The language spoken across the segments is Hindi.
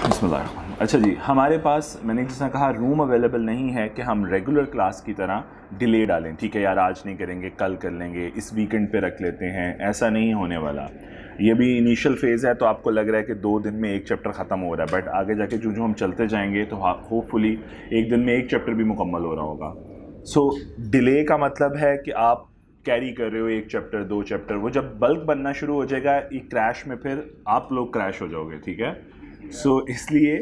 बिस्मिल्लाह। अच्छा जी, हमारे पास मैंने जैसा कहा रूम अवेलेबल नहीं है कि हम रेगुलर क्लास की तरह डिले डालें। ठीक है यार, आज नहीं करेंगे, कल कर लेंगे, इस वीकेंड पे रख लेते हैं, ऐसा नहीं होने वाला। ये भी इनिशियल फेज़ है, तो आपको लग रहा है कि 2 दिन में एक चैप्टर ख़त्म हो रहा है, बट आगे जाके जो जो हम चलते जाएंगे तो होपफुली एक दिन में एक चैप्टर भी मुकम्मल हो रहा होगा। सो डिले का मतलब है कि आप कैरी कर रहे हो एक चैप्टर, 2 चैप्टर, वो जब बल्क बनना शुरू हो जाएगा एक क्रैश में, फिर आप लोग क्रैश हो जाओगे। ठीक है, इसलिए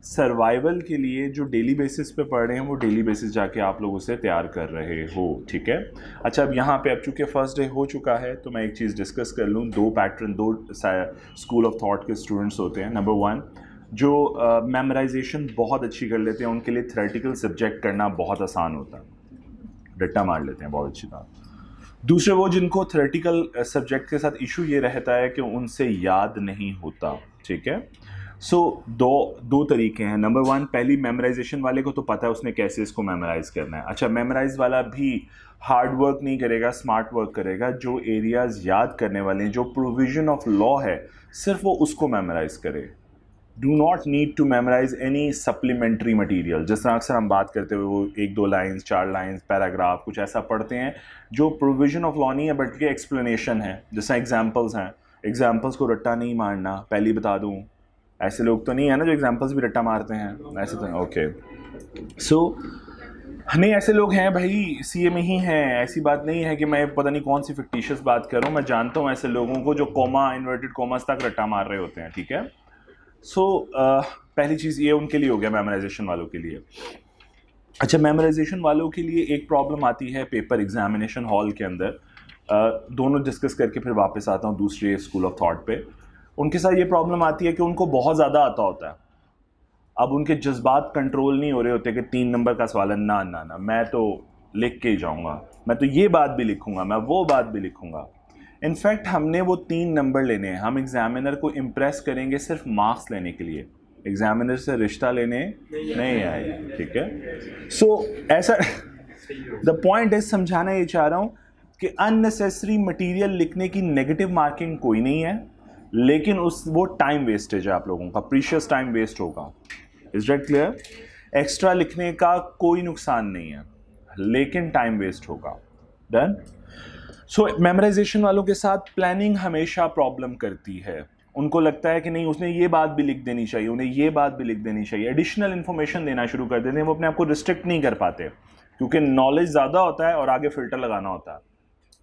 सर्वाइवल के लिए जो डेली बेसिस पे पढ़ रहे हैं वो डेली बेसिस जाके आप लोग उसे तैयार कर रहे हो। ठीक है, अच्छा अब यहाँ पे अब चूँकि फर्स्ट डे हो चुका है तो मैं एक चीज़ डिस्कस कर लूँ। 2 पैटर्न, 2 स्कूल ऑफ थॉट के स्टूडेंट्स होते हैं। नंबर 1 जो मेमोराइजेशन बहुत अच्छी कर लेते हैं, उनके लिए थ्योरेटिकल सब्जेक्ट करना बहुत आसान होता है, रट्टा मार लेते हैं, बहुत अच्छी बात। दूसरे वो जिनको थ्योरेटिकल सब्जेक्ट के साथ इशू ये रहता है कि उनसे याद नहीं होता। ठीक है, दो तरीके हैं। नंबर 1, पहली मेमोराइजेशन वाले को तो पता है उसने कैसे इसको मेमोराइज करना है। अच्छा, मेमोराइज वाला भी हार्ड वर्क नहीं करेगा, स्मार्ट वर्क करेगा। जो एरियाज याद करने वाले हैं, जो प्रोविजन ऑफ लॉ है, सिर्फ वो उसको मेमोराइज करे। Do not need to memorise any supplementary material. जिस तरह अक्सर हम बात करते हुए वो 1-2 लाइन्स, 4 लाइन्स, पैराग्राफ, कुछ ऐसा पढ़ते हैं जो प्रोविजन ऑफ लॉ नहीं है बट के एक्सप्लेनेशन है। जैसा एग्जाम्पल्स हैं, एग्जाम्पल्स को रट्टा नहीं मारना, पहले बता दूँ। ऐसे लोग तो नहीं है ना जो एग्जाम्पल्स भी रट्टा मारते हैं, ऐसे तो ओके। नहीं, ऐसे लोग हैं भाई, सीए में ही हैं। ऐसी बात नहीं है कि मैं पता नहीं कौन सी फिक्टिशियस बात कर रहा हूँ। मैं जानता हूँ ऐसे लोगों को जो कोमा, इन्वर्टेड कोमास तक रट्टा मार रहे होते हैं। ठीक है, पहली चीज़ ये उनके लिए हो गया, मेमोराइजेशन वालों के लिए। अच्छा, मेमोराइजेशन वालों के लिए एक प्रॉब्लम आती है पेपर एग्जामिनेशन हॉल के अंदर। दोनों डिस्कस करके फिर वापस आता हूँ दूसरे स्कूल ऑफ थॉट पे। उनके साथ ये प्रॉब्लम आती है कि उनको बहुत ज़्यादा आता होता है। अब उनके जज्बात कंट्रोल नहीं हो रहे होते कि 3 नंबर का सवाल है, ना ना ना, मैं तो लिख के ही जाऊँगा, मैं तो ये बात भी लिखूँगा, मैं वो बात भी लिखूँगा। इनफैक्ट हमने वो 3 नंबर लेने हैं। हम एग्जामिनर को इम्प्रेस करेंगे सिर्फ मार्क्स लेने के लिए, एग्जामिनर से रिश्ता लेने नहीं आए। ठीक है, ऐसा द पॉइंट इज, समझाना ये चाह रहा हूँ कि अननेसेसरी मटेरियल लिखने की नेगेटिव मार्किंग कोई नहीं है, लेकिन वो टाइम वेस्टेज है, आप लोगों का प्रीशियस टाइम वेस्ट होगा। Is that clear? एक्स्ट्रा लिखने का कोई नुकसान नहीं है, लेकिन टाइम वेस्ट होगा। डन? मेमोराइजेशन वालों के साथ प्लानिंग हमेशा प्रॉब्लम करती है। उनको लगता है कि नहीं, उसने ये बात भी लिख देनी चाहिए, उन्हें ये बात भी लिख देनी चाहिए, एडिशनल इन्फॉर्मेशन देना शुरू कर देते हैं। वो अपने आप को रिस्ट्रिक्ट नहीं कर पाते क्योंकि नॉलेज ज़्यादा होता है और आगे फिल्टर लगाना होता है।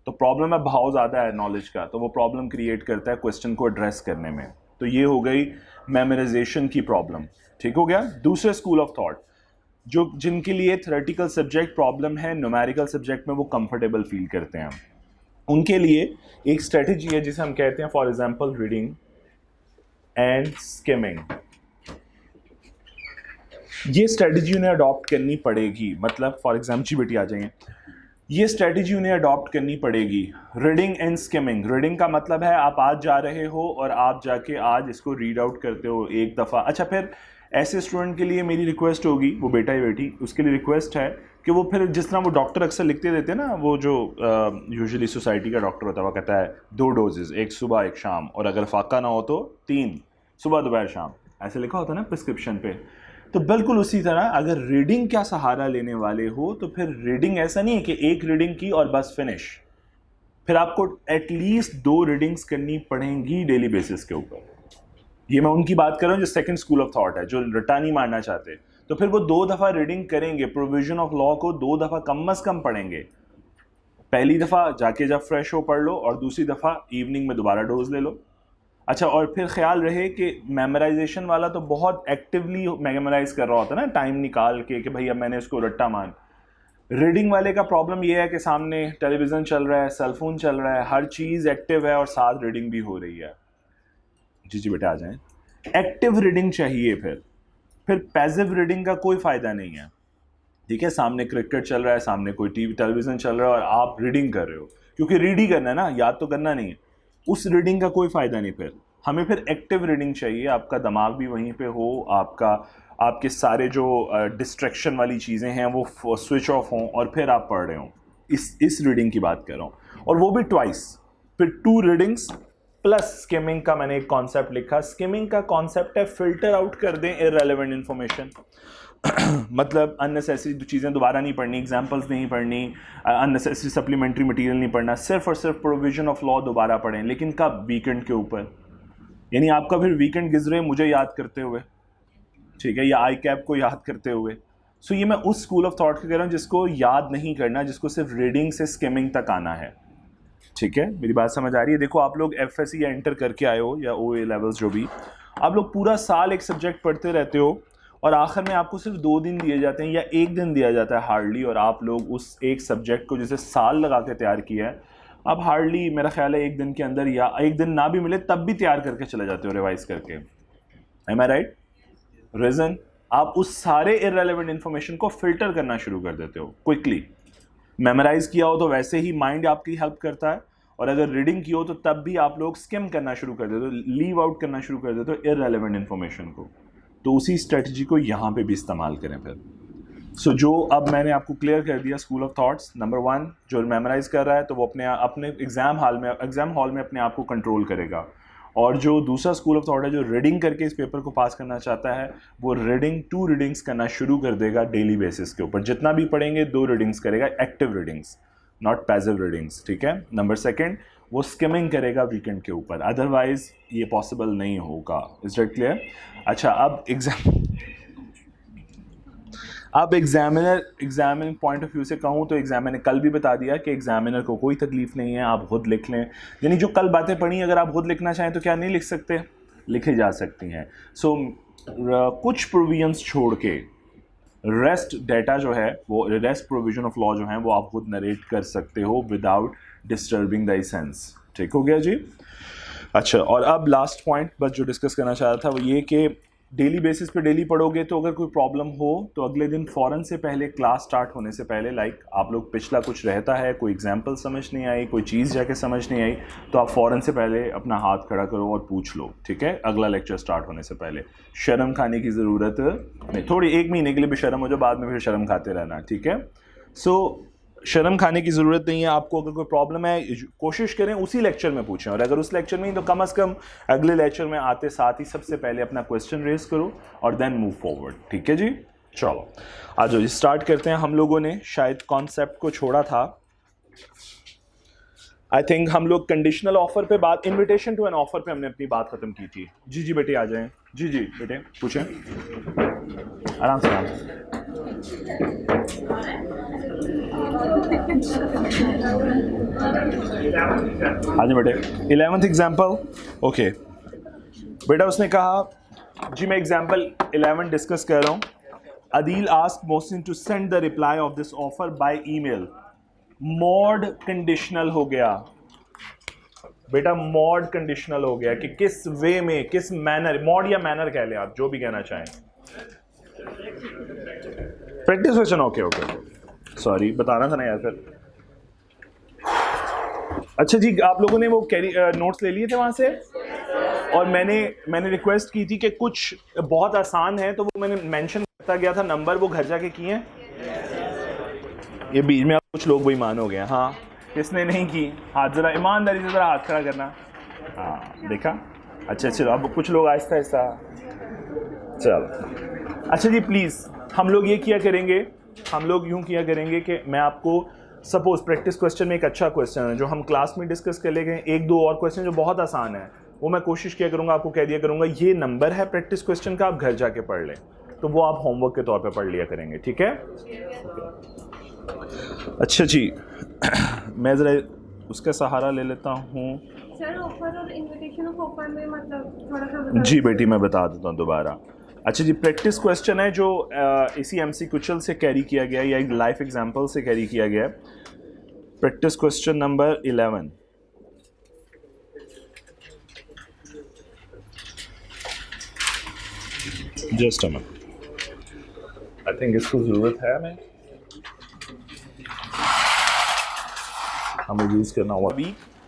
तो प्रॉब्लम है, भाव ज़्यादा है नॉलेज का, तो वो प्रॉब्लम क्रिएट करता है क्वेश्चन को एड्रेस करने में। तो ये हो गई मेमोराइजेशन की प्रॉब्लम। ठीक हो गया। दूसरे स्कूल ऑफ थॉट जो जिनके लिए थ्योरेटिकल सब्जेक्ट प्रॉब्लम है, न्यूमेरिकल सब्जेक्ट में वो कंफर्टेबल फील करते हैं, उनके लिए एक स्ट्रेटजी है जिसे हम कहते हैं for example reading and skimming. ये स्ट्रेटजी उन्हें अडॉप्ट करनी पड़ेगी। मतलब फॉर एग्जाम्पल जी बेटी आ जाइए, ये स्ट्रेटजी उन्हें अडॉप्ट करनी पड़ेगी। Reading and skimming. रीडिंग का मतलब है आप आज जा रहे हो और आप जाके आज इसको रीड आउट करते हो एक दफ़ा। अच्छा, फिर ऐसे स्टूडेंट के लिए मेरी रिक्वेस्ट होगी, वो बेटा या बेटी, उसके लिए रिक्वेस्ट है कि वो फिर जिस तरह वो डॉक्टर अक्सर लिखते देते हैं ना, वो जो यूजुअली सोसाइटी का डॉक्टर होता है वो कहता है 2 डोजेज़, एक सुबह एक शाम, और अगर फाका ना हो तो 3, सुबह दोपहर शाम, ऐसे लिखा होता है ना प्रिस्क्रिप्शन पे। तो बिल्कुल उसी तरह अगर रीडिंग का सहारा लेने वाले हो तो फिर रीडिंग ऐसा नहीं है कि एक रीडिंग की और बस फिनिश। फिर आपको एटलीस्ट 2 रीडिंग्स करनी पड़ेंगी डेली बेसिस के ऊपर। ये मैं उनकी बात कर रहा हूँ जो सेकंड स्कूल ऑफ थॉट है, जो रट्टा नहीं मारना चाहते। तो फिर वो 2 दफ़ा रीडिंग करेंगे, प्रोविजन ऑफ लॉ को 2 दफ़ा कम अज़ कम पढ़ेंगे। पहली दफ़ा जाके जब फ्रेश हो पढ़ लो, और दूसरी दफ़ा इवनिंग में दोबारा डोज ले लो। अच्छा, और फिर ख्याल रहे कि मेमोराइजेशन वाला तो बहुत एक्टिवली मेमोराइज कर रहा होता है ना, टाइम निकाल के कि भाई अब मैंने इसको रट्टा मान। रीडिंग वाले का प्रॉब्लम ये है कि सामने टेलीविज़न चल रहा है, सेलफोन चल रहा है, हर चीज़ एक्टिव है और साथ रीडिंग भी हो रही है। जी बेटा आ जाएं। एक्टिव रीडिंग चाहिए। फिर पैसिव रीडिंग का कोई फ़ायदा नहीं है। ठीक है, सामने क्रिकेट चल रहा है, सामने कोई टीवी टेलीविज़न चल रहा है और आप रीडिंग कर रहे हो, क्योंकि रीड ही करना है ना, याद तो करना नहीं है। उस रीडिंग का कोई फ़ायदा नहीं। फिर हमें फिर एक्टिव रीडिंग चाहिए, आपका दिमाग भी वहीं पे हो, आपके सारे जो डिस्ट्रैक्शन वाली चीज़ें हैं वो स्विच ऑफ हों और फिर आप पढ़ रहे हो। इस रीडिंग की बात कर रहा हूँ, और वो भी ट्वाइस। फिर 2 रीडिंग्स प्लस स्किमिंग का मैंने एक कॉन्सेप्ट लिखा। स्किमिंग का कॉन्सेप्ट है फिल्टर आउट कर दें इररेलेवेंट इन्फॉर्मेशन। मतलब अननेसेसरी चीज़ें दोबारा नहीं पढ़नी, एग्जांपल्स नहीं पढ़नी, अननेसेसरी सप्लीमेंट्री मटेरियल नहीं पढ़ना, सिर्फ और सिर्फ प्रोविजन ऑफ लॉ दोबारा पढ़ें। लेकिन कब? वीकेंड के ऊपर। यानी आपका फिर वीकेंड गुजरे मुझे याद करते हुए, ठीक है, या आई कैप को याद करते हुए। सो ये मैं उस स्कूल ऑफ थॉट का कह रहा हूँ जिसको याद नहीं करना, जिसको सिर्फ रीडिंग से स्किमिंग तक आना है। ठीक है, मेरी बात समझ आ रही है? देखो आप लोग एफएससी या इंटर करके आए हो या ओए लेवल्स जो भी, आप लोग पूरा साल एक सब्जेक्ट पढ़ते रहते हो और आखिर में आपको सिर्फ 2 दिन दिए जाते हैं या 1 दिन दिया जाता है हार्डली, और आप लोग उस एक सब्जेक्ट को जैसे साल लगा के तैयार किया है, अब हार्डली मेरा ख्याल है 1 दिन के अंदर, या 1 दिन ना भी मिले तब भी तैयार करके चले जाते हो रिवाइज करके। एम आई राइट? रीजन, आप उस सारे इररेलेवेंट इन्फॉर्मेशन को फिल्टर करना शुरू कर देते हो क्विकली। मेमोराइज किया हो तो वैसे ही माइंड आपकी हेल्प करता है, और अगर रीडिंग की हो तो तब भी आप लोग स्किम करना शुरू कर देते हो, लीव आउट करना शुरू कर देते हो इररेलेवेंट इन्फॉर्मेशन को। तो उसी स्ट्रेटजी को यहाँ पे भी इस्तेमाल करें फिर। सो जो अब मैंने आपको क्लियर कर दिया स्कूल ऑफ थॉट्स, नंबर 1 जो मेमोराइज कर रहा है तो वो अपने एग्जाम हॉल में अपने आप को कंट्रोल करेगा, और जो दूसरा स्कूल ऑफ थॉट है जो रीडिंग करके इस पेपर को पास करना चाहता है वो रीडिंग 2 रीडिंग्स करना शुरू कर देगा डेली बेसिस के ऊपर। जितना भी पढ़ेंगे 2 रीडिंग्स करेगा, active readings, not passive readings. ठीक है। नंबर 2 वो स्किमिंग करेगा वीकेंड के ऊपर, अदरवाइज ये पॉसिबल नहीं होगा। Is that clear? अच्छा, अब एग्जामिनर पॉइंट ऑफ व्यू से कहूँ तो मैंने कल भी बता दिया कि एग्जामिनर को कोई तकलीफ नहीं है, आप खुद लिख लें। यानी जो कल बातें पढ़ी अगर आप खुद लिखना चाहें तो क्या नहीं लिख सकते? लिखी जा सकती हैं। सो कुछ प्रोविजंस छोड़ के रेस्ट डेटा जो है वो, रेस्ट प्रोविजन ऑफ लॉ जो है वो आप खुद नरेट कर सकते हो विदाउट डिस्टर्बिंग द एसेंस। ठीक हो गया जी? अच्छा, और अब लास्ट पॉइंट बस जो डिस्कस करना चाह रहा था वो ये कि डेली बेसिस पे डेली पढ़ोगे तो अगर कोई प्रॉब्लम हो तो अगले दिन फ़ौरन से पहले, क्लास स्टार्ट होने से पहले, आप लोग पिछला कुछ रहता है, कोई एग्जांपल समझ नहीं आई, कोई चीज़ जाके समझ नहीं आई, तो आप फ़ौरन से पहले अपना हाथ खड़ा करो और पूछ लो। ठीक है, अगला लेक्चर स्टार्ट होने से पहले। शर्म खाने की ज़रूरत नहीं, थोड़ी 1 महीने के लिए भी शर्म हो जाए, बाद में फिर शर्म खाते रहना। ठीक है, सो शर्म खाने की ज़रूरत नहीं है आपको। अगर कोई प्रॉब्लम है कोशिश करें उसी लेक्चर में पूछें, और अगर उस लेक्चर में ही तो कम से कम अगले लेक्चर में आते साथ ही सबसे पहले अपना क्वेश्चन रेज करो और देन मूव फॉरवर्ड। ठीक है जी? चलो आज जी स्टार्ट करते हैं। हम लोगों ने शायद कॉन्सेप्ट को छोड़ा था, आई थिंक हम लोग कंडीशनल ऑफर पे बात, इन्विटेशन टू एन ऑफर पे हमने अपनी बात खत्म की थी। जी जी बेटे आ जाएं। जी जी बेटे पूछें, आराम से आराम से। हाँ जी बेटे, 11th एग्जाम्पल। ओके बेटा, उसने कहा जी मैं एग्जाम्पल 11 डिस्कस कर रहा हूँ। Adeel ask Mohsin to send the reply of this offer by email. Mod conditional हो गया बेटा, मॉड कंडीशनल हो गया कि किस वे में, किस मैनर, मॉड या मैनर कह ले आप, जो भी कहना चाहें। Practice question. Okay okay, sorry बताना था ना यार फिर। अच्छा जी, आप लोगों ने वो नोट्स ले लिए थे वहाँ से, और मैंने रिक्वेस्ट की थी कि कुछ बहुत आसान है तो वो मैंने मेंशन करता गया था नंबर, वो घर जाके किए हैं। ये बीच में आप कुछ लोग बेईमान हो गए। हाँ, किसने नहीं की? हाथ जरा ईमानदारी से जरा हाथ खड़ा करना। हाँ देखा? अच्छा चलो, अब कुछ लोग आहिस्ता आहिस्ता। चलो अच्छा जी, प्लीज़ हम लोग ये किया करेंगे, हम लोग यूँ किया करेंगे कि मैं आपको सपोज प्रैक्टिस क्वेश्चन में एक अच्छा क्वेश्चन है जो हम क्लास में डिस्कस कर लेंगे, 1-2 और क्वेश्चन जो बहुत आसान है वो मैं कोशिश किया करूँगा, आपको कह दिया करूँगा ये नंबर है प्रैक्टिस क्वेश्चन का, आप घर जाके पढ़ लें, तो वो आप होमवर्क के तौर पे पढ़ लिया करेंगे। ठीक है? अच्छा जी, मैं ज़रा उसका सहारा ले लेता हूँ। सर ऑफर और इनविटेशन ऑफ ऑफर में मतलब थोड़ा सा जी बेटी मैं बता देता हूँ दोबारा। अच्छा जी, प्रैक्टिस क्वेश्चन है जो इसी एमसी कुचल से कैरी किया गया या एक लाइफ एग्जांपल से कैरी किया गया है। Practice question number 11। Just a minute, I think इसको जरूरत है, हमें यूज करना हुआ।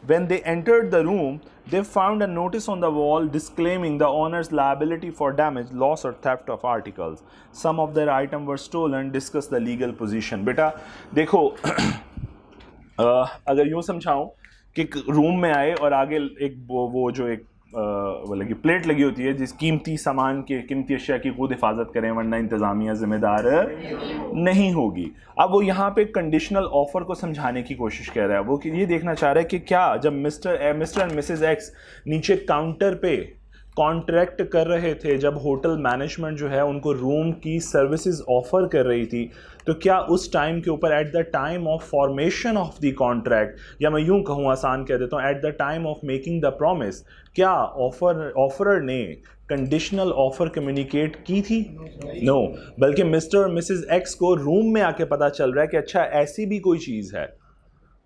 When they entered the room, they found a notice on the wall disclaiming the owner's liability for damage, loss or theft of articles. Some of their items were stolen. Discuss the legal position. बेटा देखो, अगर यूँ समझाऊँ कि रूम में आए और आगे एक वो जो एक वो लगी प्लेट लगी होती है जिस कीमती सामान के कीमती अशिया की खुद हिफाजत करें वरना इंतज़ामिया ज़िम्मेदार नहीं होगी। अब वो यहाँ पे कंडीशनल ऑफ़र को समझाने की कोशिश कर रहा है, वो कि ये देखना चाह रहा है कि क्या जब मिस्टर एंड मिसेस एक्स नीचे काउंटर पे कॉन्ट्रैक्ट कर रहे थे, जब होटल मैनेजमेंट जो है उनको रूम की सर्विसेज ऑफ़र कर रही थी, तो क्या उस टाइम के ऊपर at the time of formation of the contract, या मैं यूं कहूँ आसान कह देता हूँ at the time of making the promise, क्या ऑफरर ने कंडीशनल ऑफर कम्युनिकेट की थी? नो बल्कि मिस्टर और मिसेस एक्स को रूम में आके पता चल रहा है कि अच्छा ऐसी भी कोई चीज़ है।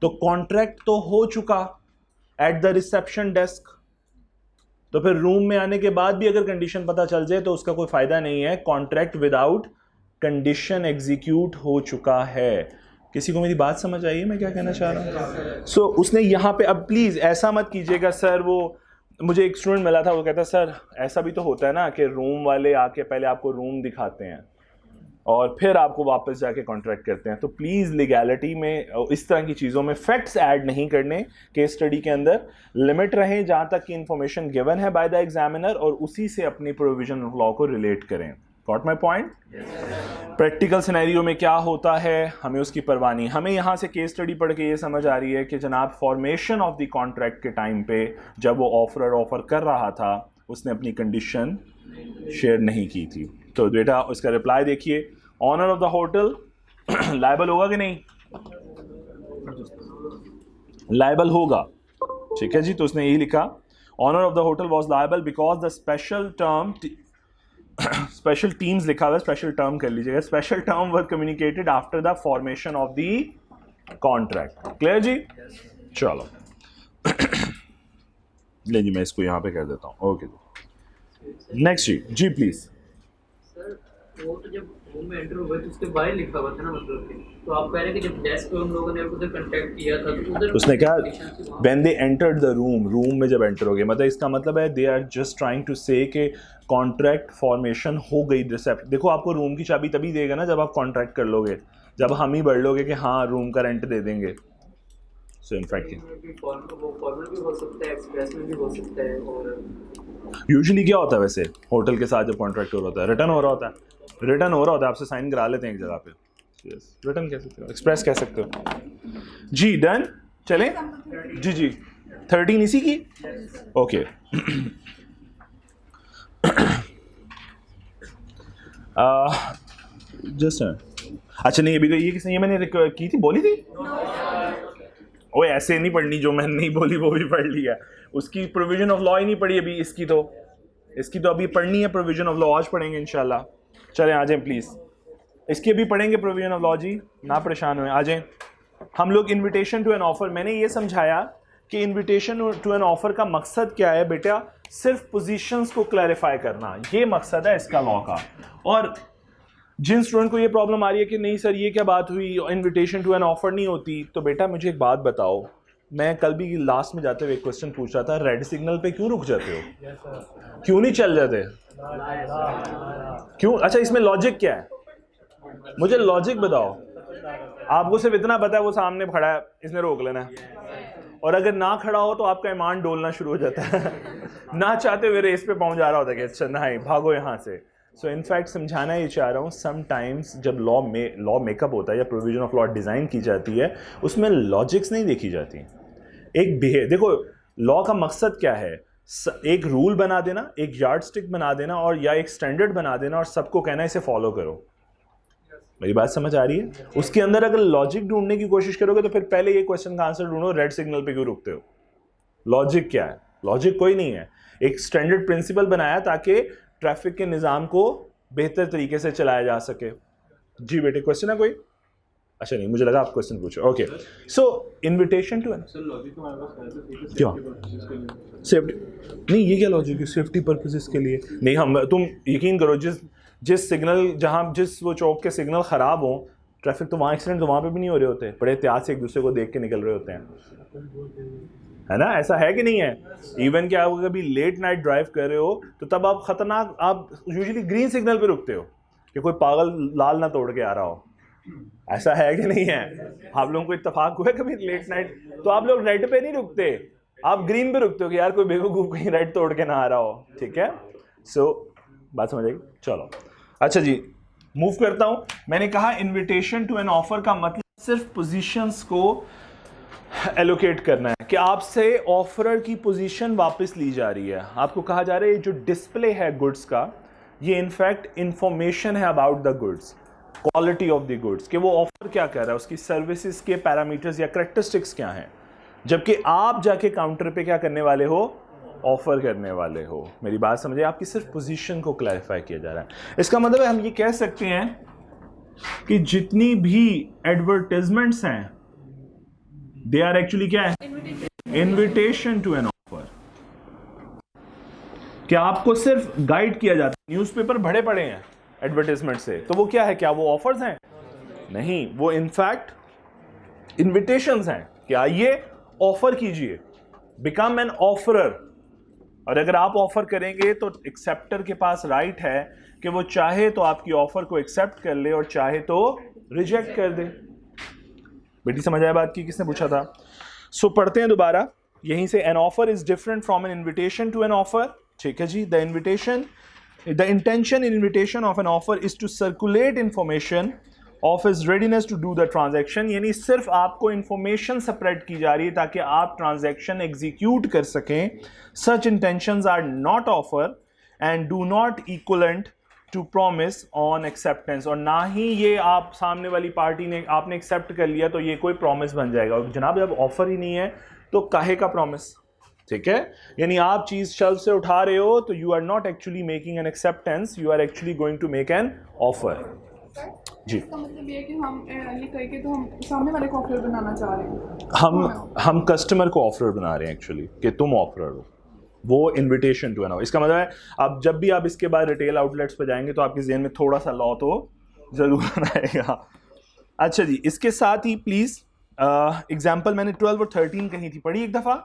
तो कॉन्ट्रैक्ट तो हो चुका एट द रिसेप्शन डेस्क, तो फिर रूम में आने के बाद भी अगर कंडीशन पता चल जाए तो उसका कोई फ़ायदा नहीं है। कॉन्ट्रैक्ट विदाउट कंडीशन एग्जीक्यूट हो चुका है। किसी को मेरी बात समझ आई है मैं क्या कहना चाह रहा हूँ? सो उसने यहाँ पे, अब प्लीज़ ऐसा मत कीजिएगा सर, वो मुझे एक स्टूडेंट मिला था, वो कहता सर ऐसा भी तो होता है ना कि रूम वाले आके पहले आपको रूम दिखाते हैं और फिर आपको वापस जाके कॉन्ट्रैक्ट करते हैं। तो प्लीज़ लीगैलिटी में इस तरह की चीज़ों में फैक्ट्स ऐड नहीं करने, केस स्टडी के अंदर लिमिट रहें जहाँ तक कि इंफॉर्मेशन गिवन है बाय द एग्जामिनर और उसी से अपनी प्रोविजन ऑफ लॉ को रिलेट करें। Got my point? Practical scenario में क्या होता है हमें उसकी परवाह नहीं। हमें यहाँ से केस स्टडी पढ़ के ये समझ आ रही है कि जनाब फॉर्मेशन ऑफ द कॉन्ट्रैक्ट के टाइम पे जब वो ऑफर कर रहा था उसने अपनी कंडीशन शेयर नहीं की थी। तो बेटा उसका रिप्लाई देखिए, owner of the hotel liable होगा कि नहीं? लायबल होगा, ठीक है जी। तो उसने यही लिखा, owner of the hotel was liable because the special terms लिखा हुआ है, स्पेशल टर्म कर लीजिएगा, special term were communicated after the formation of the contract. Clear जी? चलो ले जी मैं इसको यहाँ पे कर देता हूँ। Okay ji, next ji please. वो तो जब रूम में एंटर हुए तो उसके बाहर लिखा हुआ था ना, मतलब कि तो आप कह रहे हैं कि जब डेस्क पे उन लोगों ने उधर कांटेक्ट किया था तो उधर उसने कहा when they entered the room में जब एंटर हो गए, मतलब इसका मतलब है they are just trying to say कि कॉन्ट्रैक्ट फॉर्मेशन हो गई। रिसेप्ट देखो आपको रूम की चाबी तभी देगा ना जब आप कॉन्ट्रैक्ट कर लोगे, जब हम ही बढ़ लोगे कि हाँ रूम का रेंट दे देंगे। सो इनफैक्ट फॉर्मल भी हो सकता है, एक्सप्रेस में भी हो सकता है। और यूजुअली क्या होता है वैसे होटल के साथ जब कॉन्ट्रैक्ट हो रहा होता है, रिटर्न हो रहा होता है, रिटर्न हो रहा होता है, आपसे साइन करा लेते हैं एक जगह पे। रिटर्न कह सकते हो, एक्सप्रेस कह सकते हो जी। डन, चलें जी 13 इसी की। ओके जस्ट अच्छा नहीं अभी ये किसने, ये मैंने की थी, बोली थी ओए ऐसे नहीं पढ़नी, जो मैंने नहीं बोली वो भी पढ़ लिया। उसकी प्रोविजन ऑफ लॉ ही नहीं पढ़ी अभी, इसकी तो अभी पढ़नी है प्रोविजन ऑफ लॉ, आज पढ़ेंगे इंशाल्लाह। चलें आ जाएं प्लीज़, इसकी भी पढ़ेंगे प्रोविजन ऑफ लॉ जी, ना परेशान हुए, आ जाएं। हम लोग इनविटेशन टू एन ऑफर, मैंने ये समझाया कि इनविटेशन टू एन ऑफर का मकसद क्या है बेटा, सिर्फ पोजीशंस को क्लैरिफाई करना, ये मकसद है इसका लॉ का। और जिन स्टूडेंट को ये प्रॉब्लम आ रही है कि नहीं सर ये क्या बात हुई, इनविटेशन टू एन ऑफर नहीं होती, तो बेटा मुझे एक बात बताओ, मैं कल भी लास्ट में जाते हुए एक क्वेश्चन पूछ रहा था, रेड सिग्नल पे क्यों रुक जाते हो? क्यों नहीं चल जाते? क्यों? अच्छा इसमें लॉजिक क्या है, मुझे लॉजिक बताओ। आपको सिर्फ इतना पता है वो सामने खड़ा है, इसने रोक लेना है, और अगर ना खड़ा हो तो आपका ईमान डोलना शुरू हो जाता है ना चाहते हुए रेस पे पहुंच जा रहा होता है कि अच्छा नहीं भागो यहाँ से। सो इनफैक्ट समझाना ये चाह रहा हूँ, समटाइम्स जब लॉ मेकअप होता है या प्रोविजन ऑफ लॉ डिज़ाइन की जाती है उसमें लॉजिक्स नहीं देखी जाती। एक देखो लॉ का मकसद क्या है, एक रूल बना देना, एक यार्ड स्टिक बना देना और या एक स्टैंडर्ड बना देना और सबको कहना इसे फॉलो करो। मेरी बात समझ आ रही है? उसके अंदर अगर लॉजिक ढूंढने की कोशिश करोगे तो फिर पहले ये क्वेश्चन का आंसर ढूंढो, रेड सिग्नल पे क्यों रुकते हो? लॉजिक क्या है? लॉजिक कोई नहीं है, एक स्टैंडर्ड प्रिंसिपल बनाया ताकि ट्रैफिक के निज़ाम को बेहतर तरीके से चलाया जा सके। जी बेटे क्वेश्चन है कोई? अच्छा नहीं, मुझे लगा आप क्वेश्चन पूछो। ओके सो इनविटेशन टू क्यों सेफ्टी नहीं, ये क्या लॉजिक है सेफ्टी पर्पसेस के लिए? नहीं हम तुम यकीन करो जिस सिग्नल जहाँ जिस वो चौक के सिग्नल ख़राब हों, ट्रैफिक तो वहाँ एक्सीडेंट तो वहाँ पे भी नहीं हो रहे होते, बड़े एहतियात से एक दूसरे को देख के निकल रहे होते हैं, है ना? ऐसा है कि नहीं है? इवन कि आप कभी लेट नाइट ड्राइव कर रहे हो तो तब आप ख़तरनाक, आप यूजुअली ग्रीन सिग्नल पे रुकते हो कि कोई पागल लाल ना तोड़ के आ रहा हो, ऐसा है कि नहीं है? आप लोगों को इत्तेफाक हुआ है कभी लेट नाइट? तो आप लोग रेड पे नहीं रुकते, आप ग्रीन पे रुकते हो कि यार कोई बेवकूफ कहीं रेड तोड़ के ना आ रहा हो, ठीक है? सो बात समझ आएगी? चलो अच्छा जी, मूव करता हूं। मैंने कहा इनविटेशन टू एन ऑफर का मतलब सिर्फ पोजीशंस को एलोकेट करना है कि आपसे ऑफरर की पोजीशन वापस ली जा रही है। आपको कहा जा रहा है जो डिस्प्ले है गुड्स का, ये इनफैक्ट इंफॉर्मेशन है about the goods, quality of the goods, कि वो ऑफर क्या कर रहा है, उसकी सर्विसेज के पैरामीटर्स या करेक्टरिस्टिक्स क्या हैं, जबकि आप जाके काउंटर पे क्या करने वाले हो, ऑफर करने वाले हो। मेरी बात समझिए, आपकी सिर्फ पोजीशन को क्लैरिफाई किया जा रहा है। इसका मतलब है हम ये कह सकते हैं कि जितनी भी एडवर्टाइजमेंट्स हैं दे आर एक्चुअली क्या है, इनविटेशन टू एन ऑफर। क्या आपको सिर्फ गाइड किया जाता है, न्यूज़पेपर भरे पड़े हैं एडवर्टाइजमेंट से, तो वो क्या है, क्या वो ऑफर्स हैं? नहीं, वो इनफैक्ट इनविटेशंस हैं कि आइए ऑफर कीजिए, बिकम एन ऑफरर। और अगर आप ऑफर करेंगे तो एक्सेप्टर के पास राइट है कि वो चाहे तो आपकी ऑफर को एक्सेप्ट कर ले और चाहे तो रिजेक्ट कर दे। बेटी समझ आया बात की? किसने पूछा था? सो पढ़ते हैं दोबारा यहीं से। An offer is different from an invitation to an offer. ठीक है जी। The intention in invitation of an offer is to circulate information of his readiness to do the transaction, यानी सिर्फ आपको इंफॉर्मेशन स्प्रेड की जा रही है ताकि आप ट्रांजैक्शन एग्जीक्यूट कर सकें। Such intentions are not offer and do not equivalent to promise on acceptance, और ना ही ये आप सामने वाली पार्टी ने आपने एक्सेप्ट कर लिया तो ये कोई प्रॉमिस बन जाएगा। और जनाब जब ऑफर ही नहीं है तो काहे का प्रॉमिस? ठीक है, यानी आप चीज शेल्फ से उठा रहे हो तो you are not actually making an acceptance, you are actually going to make an offer. जी, इसका मतलब ये है कि हम ये कह के तो हम सामने वाले को ऑफर बनाना चाह रहे हैं, हम कस्टमर को ऑफर बना रहे हैं एक्चुअली कि तुम ऑफरर हो, वो इनविटेशन टू एन ऑफर। इसका मतलब है अब जब भी आप इसके बाद रिटेल आउटलेट्स पर जाएंगे तो आपके ज़हन में थोड़ा सा लॉ तो ज़रूर आएगा। अच्छा जी, इसके साथ ही प्लीज़ एग्जाम्पल मैंने 12 और 13 कही थी, पढ़ी एक दफ़ा?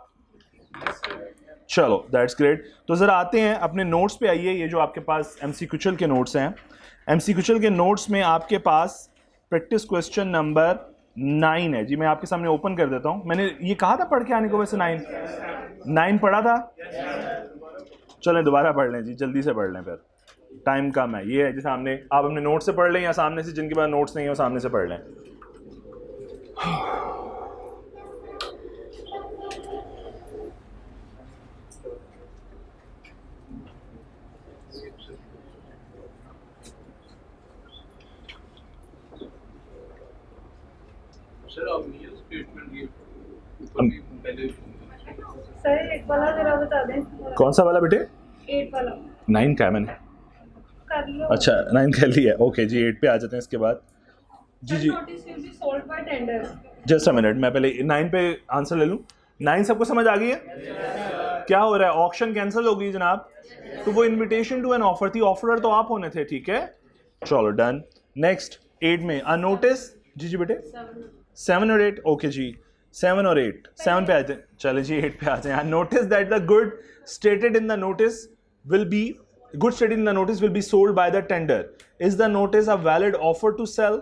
चलो दैट्स ग्रेट। तो ज़रा आते हैं अपने नोट्स पे आइए। ये जो आपके पास MC कुचल के नोट्स हैं, MC कुचल के नोट्स में आपके पास प्रैक्टिस क्वेश्चन नंबर 9 है जी। मैं आपके सामने ओपन कर देता हूँ। मैंने ये कहा था पढ़ के आने को, वैसे 9 पढ़ा था। चलें दोबारा पढ़ लें जी, जल्दी से पढ़ लें, फिर टाइम कम है। ये है जी सामने, आप अपने नोट से पढ़ लें या सामने से, जिनके पास नोट्स नहीं है वो सामने से पढ़ लें। सर आपने ये स्टेटमेंट दिया पहले, सर 8 वाला जरा बता दें। कौन सा वाला बेटे? 8 वाला 9 का है मैंने। कर लो। अच्छा 9 कर लिया, ओके जी। 8 पे आ जाते हैं इसके बाद। जी जी, notice will be sold by tender. Just a minute, मैं पहले 9 पे आंसर ले लूँ। 9 सबको समझ आ गई है? क्या हो रहा है? ऑक्शन कैंसिल हो गई जनाब, तो वो इनविटेशन टू एन ऑफर थी, ऑफरर तो आप होने थे, ठीक है? चलो डन। नेक्स्ट 8 में अ नोटिस। जी जी बेटे 7 और 8, ओके जी 7 और 8, 7 पे आते हैं। चले जी 8 पे आते हैं। Notice that the good stated in the notice will be sold by the tender. Is the notice a valid offer to sell?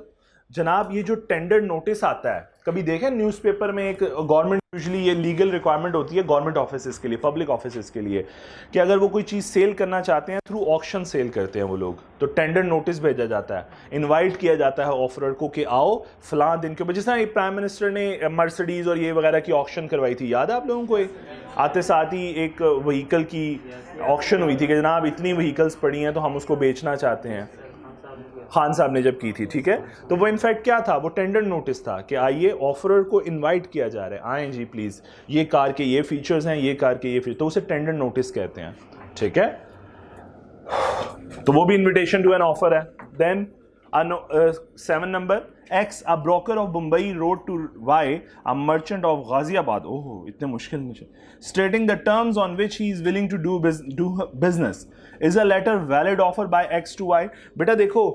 जनाब ये जो टेंडर नोटिस आता है, कभी देखें न्यूज़पेपर में, एक गवर्नमेंट यूजुअली ये लीगल रिक्वायरमेंट होती है गवर्नमेंट ऑफिसेस के लिए, पब्लिक ऑफिसेस के लिए, कि अगर वो कोई चीज़ सेल करना चाहते हैं, थ्रू ऑक्शन सेल करते हैं वो लोग, तो टेंडर नोटिस भेजा जाता है, इनवाइट किया जाता है ऑफरर को कि आओ फलां दिन के ऊपर। जिस तरह प्राइम मिनिस्टर ने मर्सिडीज़ और ये वगैरह की ऑक्शन करवाई थी, याद है आप लोगों को? आते साथ ही एक व्हीकल की ऑक्शन हुई थी कि जनाब इतनी व्हीकल्स पड़ी हैं तो हम उसको बेचना चाहते हैं, खान साहब ने जब की थी, ठीक है? तो वो इनफैक्ट क्या था, वो टेंडर नोटिस था कि आइए ऑफरर को इनवाइट किया जा रहा है, आएँ जी प्लीज़, ये कार के ये फीचर्स हैं, ये कार के ये फीचर, तो उसे टेंडर नोटिस कहते हैं, ठीक है? तो वो भी इनविटेशन टू एन ऑफर है। Then 7 number, X a broker of Mumbai wrote to Y a merchant of Ghaziabad, ओह इतने मुश्किल मुझे, stating the terms on which he is willing to do business. Is a letter valid offer by X to Y? बेटा देखो,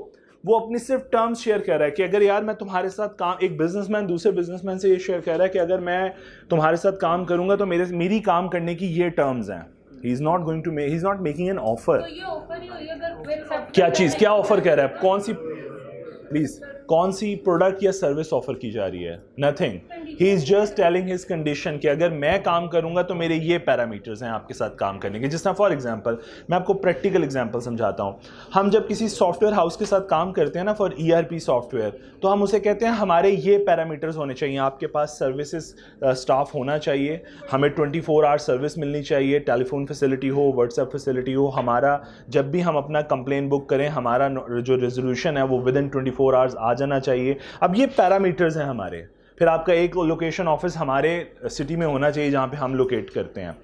वो अपनी सिर्फ टर्म्स शेयर कर रहा है कि अगर यार मैं तुम्हारे साथ काम, एक बिजनेसमैन दूसरे बिजनेसमैन से ये शेयर कर रहा है कि अगर मैं तुम्हारे साथ काम करूंगा तो मेरी काम करने की ये टर्म्स हैं। He is not making an offer. तो ये ऑफर ही हुई अगर क्या चीज़, क्या ऑफर कह रहा है? कौन सी? प्लीज़ कौन सी प्रोडक्ट या सर्विस ऑफर की जा रही है? Nothing. He is just telling his condition कि अगर मैं काम करूंगा तो मेरे ये पैरामीटर्स हैं आपके साथ काम करने के. जिस तरह फॉर एग्जांपल मैं आपको प्रैक्टिकल एग्जांपल समझाता हूं. हम जब किसी सॉफ्टवेयर हाउस के साथ काम करते हैं ना, फॉर ERP सॉफ्टवेयर, तो हम उसे कहते हैं हमारे ये पैरामीटर्स होने चाहिए. आपके पास सर्विसेज स्टाफ होना चाहिए, हमें 24 आवर सर्विस मिलनी चाहिए, टेलीफोन फैसिलिटी हो, व्हाट्सएप फैसिलिटी हो, हमारा जब भी हम अपना कंप्लेन बुक करें हमारा जो रेजोल्यूशन है वो विद इन 24 आवर्स आ जाना चाहिए. अब ये पैरामीटर्स हैं हमारे. फिर आपका एक लोकेशन ऑफिस हमारे सिटी में होना चाहिए जहाँ पे हम लोकेट करते हैं.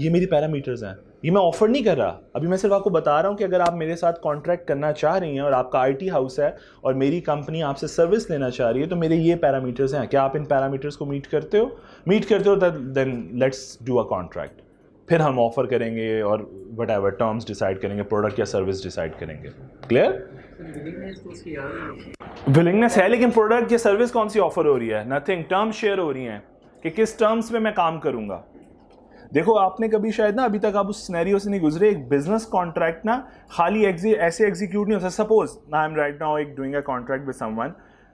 ये मेरी पैरामीटर्स हैं. ये मैं ऑफर नहीं कर रहा, अभी मैं सिर्फ आपको बता रहा हूँ कि अगर आप मेरे साथ कॉन्ट्रैक्ट करना चाह रही हैं और आपका IT हाउस है और मेरी कंपनी आपसे सर्विस लेना चाह रही है तो मेरे ये पैरामीटर्स हैं. क्या आप इन पैरामीटर्स को मीट करते हो then let's do a contract. फिर हम ऑफर करेंगे और वट एवर टर्म्स डिसाइड करेंगे, प्रोडक्ट या सर्विस डिसाइड करेंगे. क्लियर? विलिंगनेस है, लेकिन प्रोडक्ट या सर्विस कौन सी ऑफर हो रही है? नथिंग. टर्म्स शेयर हो रही हैं कि किस टर्म्स में मैं काम करूंगा. देखो आपने कभी शायद ना अभी तक आप उस सिनेरियो से नहीं गुजरे. एक बिजनेस कॉन्ट्रैक्ट ना खाली ऐसे एग्जीक्यूट नहीं होता. Suppose I am right now doing a contract with someone,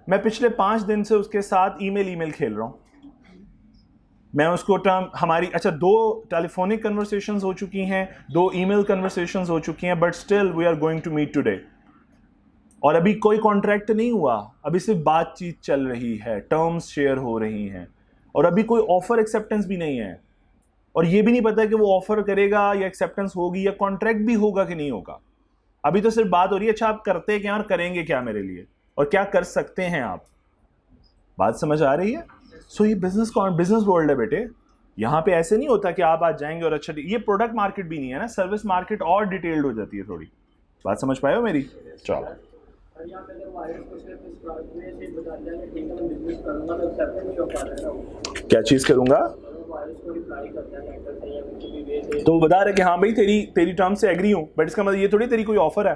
मैं पिछले 5 दिन से उसके साथ ईमेल खेल रहा हूँ. मैं उसको टर्म हमारी 2 टेलीफोनिक कन्वर्सेशंस हो चुकी हैं, 2 ईमेल कन्वर्सेशंस हो चुकी हैं, but still we are going to meet today. और अभी कोई कॉन्ट्रैक्ट नहीं हुआ, अभी सिर्फ बातचीत चल रही है, टर्म्स शेयर हो रही हैं और अभी कोई ऑफर एक्सेप्टेंस भी नहीं है. और ये भी नहीं पता कि वो ऑफर करेगा या एक्सेप्टेंस होगी या कॉन्ट्रैक्ट भी होगा कि नहीं होगा. अभी तो सिर्फ बात हो रही है अच्छा आप करते क्या और करेंगे क्या मेरे लिए और क्या कर सकते हैं आप. बात समझ आ रही है? सो ये बिजनेस वर्ल्ड है बेटे. यहाँ पे ऐसे नहीं होता कि आप आज जाएंगे और अच्छा. ये प्रोडक्ट मार्केट भी नहीं है ना, सर्विस मार्केट और डिटेल्ड हो जाती है थोड़ी. बात समझ पाए हो मेरी? चलो. क्या चीज करूंगा? तो बता रहे कि हाँ भाई तेरी टर्म से एग्री हूं, बट इसका मतलब ये थोड़ी तेरी कोई ऑफर है.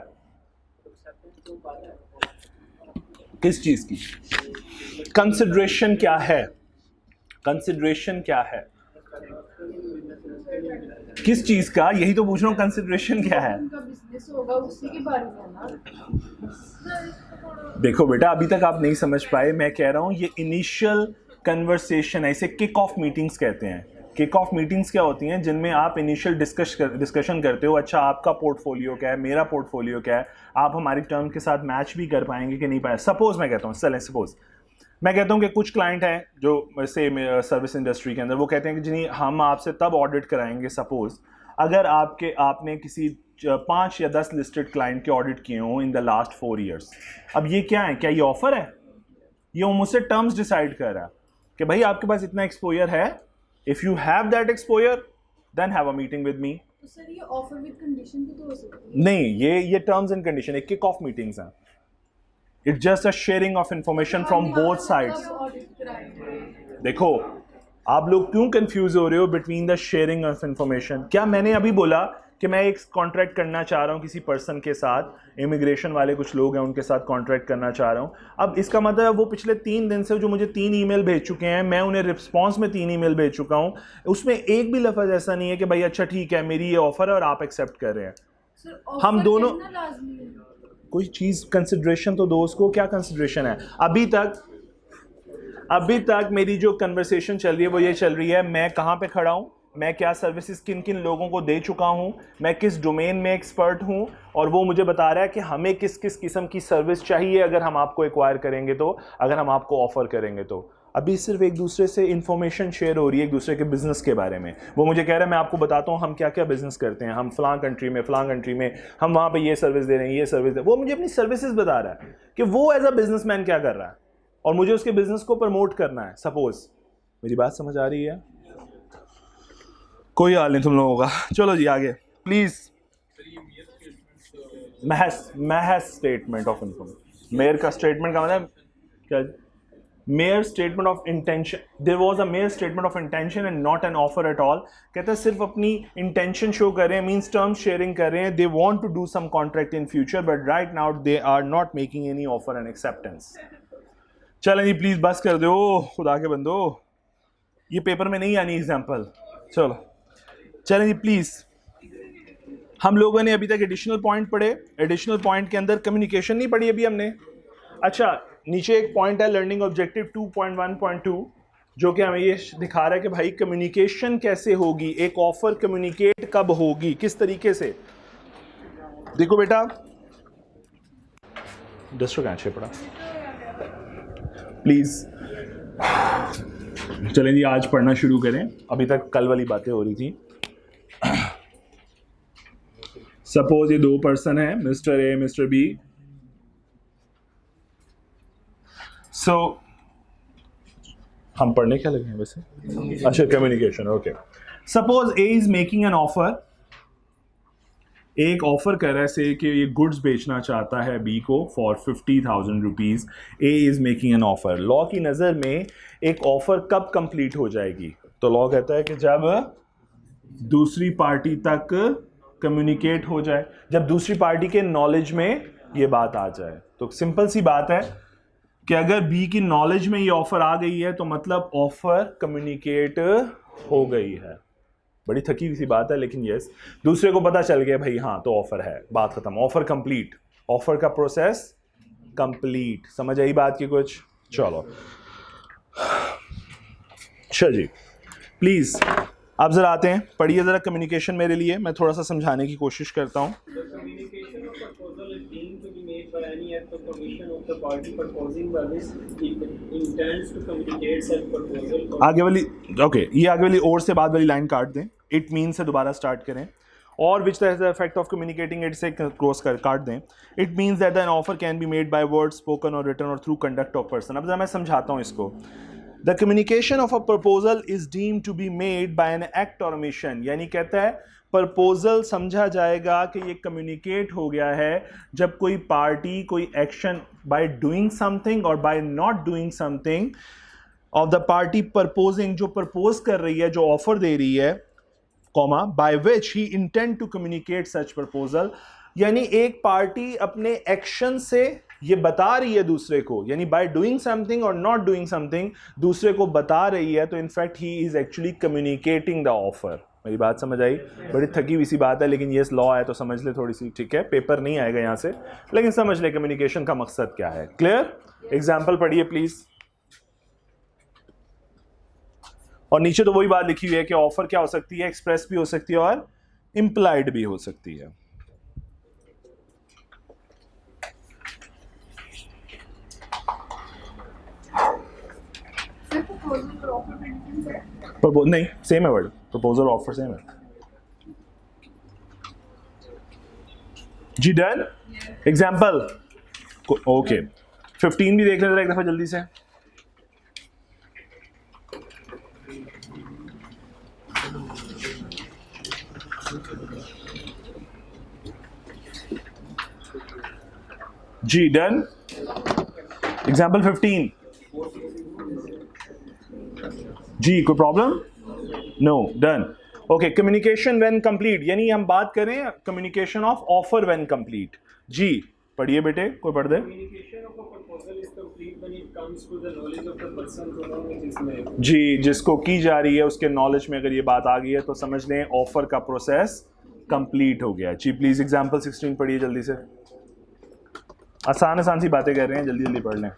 किस चीज की? कंसिडरेशन क्या है? कंसिडरेशन क्या है? किस चीज का? यही तो पूछ रहा हूँ. कंसिडरेशन क्या है? देखो बेटा अभी तक आप नहीं समझ पाए. मैं कह रहा हूँ ये इनिशियल कन्वर्सेशन है, इसे किक ऑफ मीटिंग्स कहते हैं. किक ऑफ मीटिंग्स क्या होती हैं? जिनमें आप इनिशियल डिस्कशन करते हो. अच्छा आपका पोर्टफोलियो क्या है, मेरा पोर्टफोलियो क्या है, आप हमारी टर्म के साथ मैच भी कर पाएंगे कि नहीं पाए. सपोज मैं कहता हूँ, चलें सपोज मैं कहता हूँ कि कुछ क्लाइंट हैं जो से सर्विस इंडस्ट्री के अंदर, वो कहते हैं कि जी हम आपसे तब ऑडिट कराएंगे सपोज अगर आपने किसी 5 या 10 लिस्टेड क्लाइंट के ऑडिट किए हों इन द लास्ट 4 ईयर्स. अब ये क्या है? क्या ये ऑफर है? ये वो मुझसे टर्म्स डिसाइड कर रहा है कि भाई आपके पास इतना एक्सपोजर है, if you have that exposure then have a meeting with me. तो सर ये ऑफर विद कंडीशन भी तो हो सकती है? नहीं, ये टर्म्स एंड कंडीशन, एक किक ऑफ मीटिंग्स हैं. It's just a sharing of information from both sides. देखो आप लोग क्यों कंफ्यूज हो रहे हो between the sharing of information. क्या मैंने अभी बोला कि मैं एक कॉन्ट्रैक्ट करना चाह रहा हूँ किसी पर्सन के साथ, इमिग्रेशन वाले कुछ लोग हैं उनके साथ कॉन्ट्रैक्ट करना चाह रहा हूँ. अब इसका मतलब वो पिछले 3 दिन से जो मुझे 3 ईमेल भेज चुके हैं, मैं उन्हें रिस्पॉन्स में 3 ईमेल भेज चुका हूँ, उसमें एक भी लफ्ज़ ऐसा नहीं है कि भाई अच्छा ठीक है मेरी ये ऑफर है और आप एक्सेप्ट कर रहे हैं. हम दोनों कोई चीज़ कंसिडरेशन तो दो उसको. क्या कंसिडरेशन है? अभी तक मेरी जो कन्वर्सेशन चल रही है वो ये चल रही है मैं कहाँ पे खड़ा हूँ, मैं क्या सर्विसेज किन किन लोगों को दे चुका हूँ, मैं किस डोमेन में एक्सपर्ट हूँ, और वो मुझे बता रहा है कि हमें किस किस किस्म की सर्विस चाहिए अगर हम आपको एक्वायर करेंगे तो, अगर हम आपको ऑफर करेंगे तो. अभी सिर्फ एक दूसरे से इन्फॉर्मेशन शेयर हो रही है एक दूसरे के बिजनेस के बारे में. वो मुझे कह रहा है मैं आपको बताता हूँ हम क्या क्या बिजनेस करते हैं, हम फलां कंट्री में हम वहाँ पे ये सर्विस दे रहे हैं, ये सर्विस दे. वो मुझे अपनी सर्विसेज बता रहा है कि वो एज अ बिजनेसमैन क्या कर रहा है और मुझे उसके बिजनेस को प्रमोट करना है. सपोज मेरी बात समझ आ रही है? कोई हाल नहीं तुम लोगों का. चलो जी आगे प्लीज. महज स्टेटमेंट ऑफ इन्फॉर्मेशन. मेयर का स्टेटमेंट का मतलब क्या? Mere statement of intention. There was a mere statement of intention and not an offer at all. कहते हैं सिर्फ अपनी इंटेंशन शो कर रहे हैं, मीन्स टर्म शेयरिंग कर रहे हैं. They want to do some contract in future but right now they are not making any offer and acceptance. चलें जी प्लीज बस कर दो खुदा के बंदो, ये पेपर में नहीं आनी एग्जाम्पल. चलो चलें जी प्लीज. हम लोगों ने अभी तक एडिशनल पॉइंट पढ़े. एडिशनल पॉइंट के अंदर कम्युनिकेशन नहीं पढ़ी अभी हमने. अच्छा नीचे एक पॉइंट है लर्निंग ऑब्जेक्टिव 2.1.2 जो कि हमें ये दिखा रहा है कि भाई कम्युनिकेशन कैसे होगी, एक ऑफर कम्युनिकेट कब होगी, किस तरीके से। देखो बेटा, डस्टर कहाँ है पड़ा, प्लीज चलें जी आज पढ़ना शुरू करें। अभी तक कल वाली बातें हो रही थी। सपोज ये दो पर्सन है, मिस्टर ए मिस्टर बी। सो हम पढ़ने क्या लगे हैं वैसे? अच्छा, communication, okay. Suppose A is making an offer, एक ऑफर कर रहा है से कि ये गुड्स बेचना चाहता है बी को for 50,000 rupees. A is making an offer. Law की नज़र में एक ऑफर कब कंप्लीट हो जाएगी? तो लॉ कहता है कि जब दूसरी पार्टी तक कम्युनिकेट हो जाए, जब दूसरी पार्टी के नॉलेज में ये बात आ जाए। तो सिंपल सी बात है कि अगर बी की नॉलेज में ये ऑफर आ गई है तो मतलब ऑफर कम्युनिकेट हो गई है। बड़ी थकी हुई सी बात है लेकिन यस, दूसरे को पता चल गया भाई हाँ तो ऑफर है, बात खत्म, ऑफर कंप्लीट, ऑफर का प्रोसेस कंप्लीट। समझ आई बात की कुछ? चलो अच्छा जी, प्लीज आप जरा आते हैं, पढ़िए जरा कम्युनिकेशन मेरे लिए, मैं थोड़ा सा समझाने की कोशिश करता हूँ। आगे वाली ओके, ये आगे वाली और से बाद वाली लाइन काट दें, इट मीन से दोबारा स्टार्ट करें, और which the effect of communicating it से क्रॉस कर काट दें। It means that an offer can be made by word spoken और रिटन और थ्रू कंडक्ट ऑफ पर्सन। अब जरा मैं समझाता हूँ इसको। The communication of a proposal is deemed to be made by an act और मिशन, यानी कहता है प्रपोजल समझा जाएगा कि ये कम्युनिकेट हो गया है जब कोई पार्टी कोई एक्शन बाय डूइंग समथिंग और by not doing something of the party proposing, जो प्रपोज कर रही है, जो ऑफर दे रही है, comma by which he intend to communicate such proposal. यानी एक पार्टी अपने एक्शन से ये बता रही है दूसरे को, यानी बाय डूइंग समथिंग और नॉट डूइंग समथिंग दूसरे को बता रही है, तो in fact he is actually communicating the offer. मेरी बात समझ आई? बड़ी थकी हुई सी बात है लेकिन ये लॉ है तो समझ ले थोड़ी सी, ठीक है? पेपर नहीं आएगा यहाँ से लेकिन समझ ले कम्युनिकेशन का मकसद क्या है। क्लियर? एग्जाम्पल पढ़िए प्लीज। और नीचे तो वही बात लिखी हुई है कि ऑफर क्या हो सकती है, एक्सप्रेस भी हो सकती है और इंप्लाइड भी हो सकती है। नहीं, सेम है वर्ड, प्रपोजल ऑफर सेम है जी। डन? एग्जाम्पल ओके, 15 भी देख लेते एक दफा जल्दी से। जी डन? एग्जाम्पल 15 जी, कोई problem? No, done. Okay, communication when complete, यानी हम बात करें communication of offer when complete. जी पढ़िए बेटे, कोई पढ़ दे। जी, जिसको की जा रही है उसके नॉलेज में अगर ये बात आ गई है तो समझ लें ऑफर का प्रोसेस कंप्लीट हो गया। जी प्लीज एग्जाम्पल 16 पढ़िए जल्दी से। आसान आसान सी बातें कर रहे हैं, जल्दी जल्दी पढ़ लें।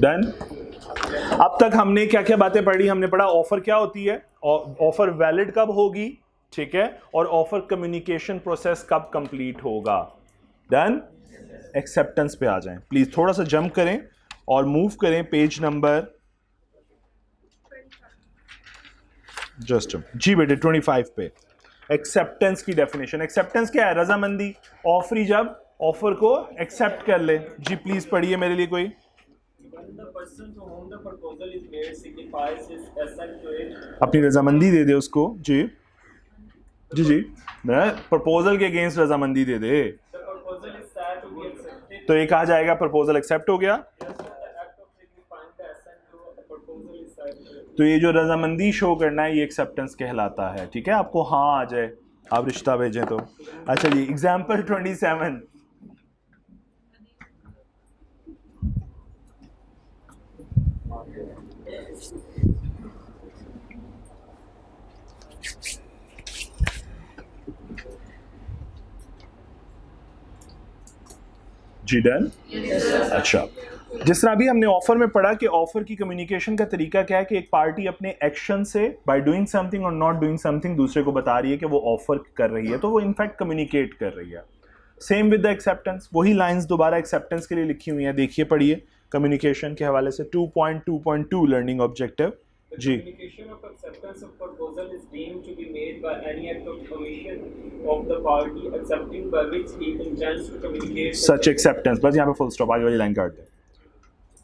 डन? अब तक हमने क्या क्या बातें पढ़ी? हमने पढ़ा ऑफर क्या होती है, ऑफर वैलिड कब होगी, ठीक है, और ऑफर कम्युनिकेशन प्रोसेस कब कंप्लीट होगा। डन? एक्सेप्टेंस पे आ जाएं प्लीज, थोड़ा सा जंप करें और मूव करें पेज नंबर जस्ट जी बेटे 25 पे। एक्सेप्टेंस की डेफिनेशन, एक्सेप्टेंस क्या है? रजामंदी, ऑफरी जब ऑफर को एक्सेप्ट कर ले। जी प्लीज पढ़िए मेरे लिए कोई। अपनी रजामंदी दे दे उसको। जी जी जी, प्रपोजल के अगेंस्ट रजामंदी दे दे तो ये कहा जाएगा प्रपोजल एक्सेप्ट हो गया। तो ये जो रजामंदी शो करना है ये एक्सेप्टेंस कहलाता है, ठीक है? आपको हाँ आ जाए, आप रिश्ता भेजें तो। अच्छा जी, एग्जाम्पल 27। जी डन। अच्छा, जिस तरह अभी हमने ऑफर में पढ़ा कि ऑफर की कम्युनिकेशन का तरीका क्या है कि एक पार्टी अपने एक्शन से बाय डूइंग समथिंग और नॉट डूइंग समथिंग दूसरे को बता रही है कि वो ऑफर कर रही है, तो वो इनफैक्ट कम्युनिकेट कर रही है। सेम विद द एक्सेप्टेंस, वही लाइंस दोबारा एक्सेप्टेंस के लिए लिखी हुई हैं, देखिए पढ़िए कम्युनिकेशन के हवाले से 2.2.2 लर्निंग ऑब्जेक्टिव। जी, Communication of acceptance of proposal is deemed to be made by any act of commission of the party accepting by which he intends to communicate such acceptance, बस यहाँ पे फुल स्टॉप, आगे वाली लाइन काट दें।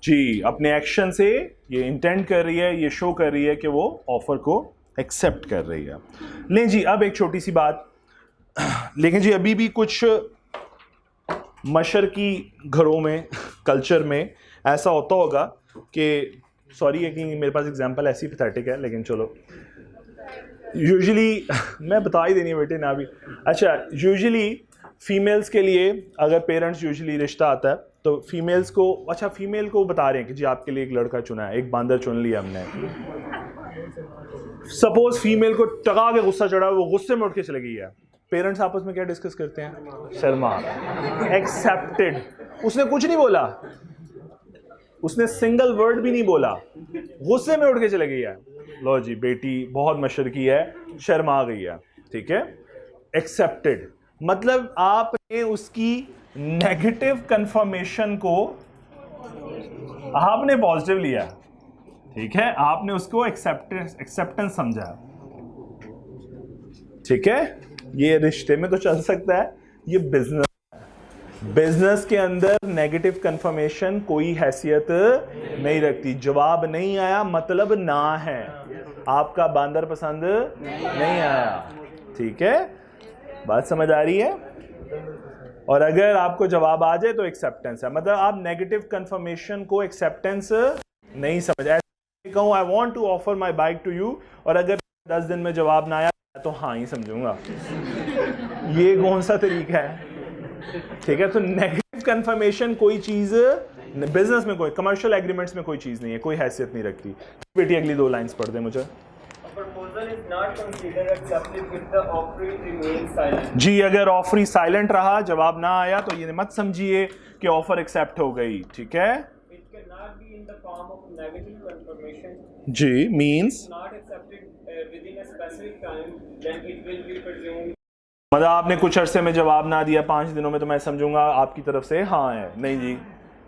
जी, अपने एक्शन से ये इंटेंड कर रही है, ये शो कर रही है कि वो ऑफर को एक्सेप्ट कर रही है। लें जी, अब एक छोटी सी बात, लेकिन जी अभी भी कुछ मशरकी घरों में, कल्चर में ऐसा होता होगा कि, सॉरी है कि मेरे पास एग्जांपल ऐसी पैथेटिक है, लेकिन चलो, यूजुअली मैं बता ही देनी है बेटे ना भी। अच्छा, यूजुअली फीमेल्स के लिए अगर पेरेंट्स यूजुअली रिश्ता आता है तो फीमेल्स को, अच्छा फीमेल को बता रहे हैं कि जी आपके लिए एक लड़का चुना है, एक बांदर चुन लिया हमने। सपोज फीमेल को टका के गुस्सा चढ़ा, वो गुस्से में उठ के चली गई है, पेरेंट्स आपस में क्या डिस्कस करते हैं? शर्मा, एक्सेप्टेड। उसने कुछ नहीं बोला, उसने सिंगल वर्ड भी नहीं बोला, गुस्से में उठ के चले गई है, लो जी बेटी बहुत मशरकी है, शर्मा गई है, ठीक है। एक्सेप्टेड मतलब आपने उसकी नेगेटिव कंफर्मेशन को आपने पॉजिटिव लिया, ठीक है, आपने उसको एक्सेप्टेंस समझा, ठीक है। ये रिश्ते में तो चल सकता है, ये बिजनेस के अंदर नेगेटिव कंफर्मेशन कोई हैसियत नहीं रखती। जवाब नहीं आया मतलब ना है, आपका बांदर पसंद नहीं आया, ठीक है, बात समझ आ रही है। और अगर आपको जवाब आ जाए तो एक्सेप्टेंस है, मतलब आप नेगेटिव कंफर्मेशन को एक्सेप्टेंस नहीं समझ। ऐसे कहूँ I want to offer my bike to you, और अगर 10 दिन में जवाब ना आया तो हाँ ही समझूंगा, ये कौन सा तरीका है, ठीक है। तो नेगेटिव कंफर्मेशन कोई चीज बिजनेस में, कोई कमर्शियल एग्रीमेंट्स में कोई चीज नहीं है, कोई हैसियत नहीं रखती। बेटी अगली 2 लाइंस पढ़ दे मुझे। proposal is not considered accepted if the offeree remains silent. जी, अगर ऑफरी साइलेंट रहा, जवाब ना आया, तो ये मत समझिए कि ऑफर एक्सेप्ट हो गई, ठीक है। It cannot be in the form of negative confirmation. जी, means Not accepted within a specific time, then it will be presumed. मतलब आपने कुछ अरसे में जवाब ना दिया, 5 दिनों में, तो मैं समझूंगा आपकी तरफ से हाँ है। नहीं जी,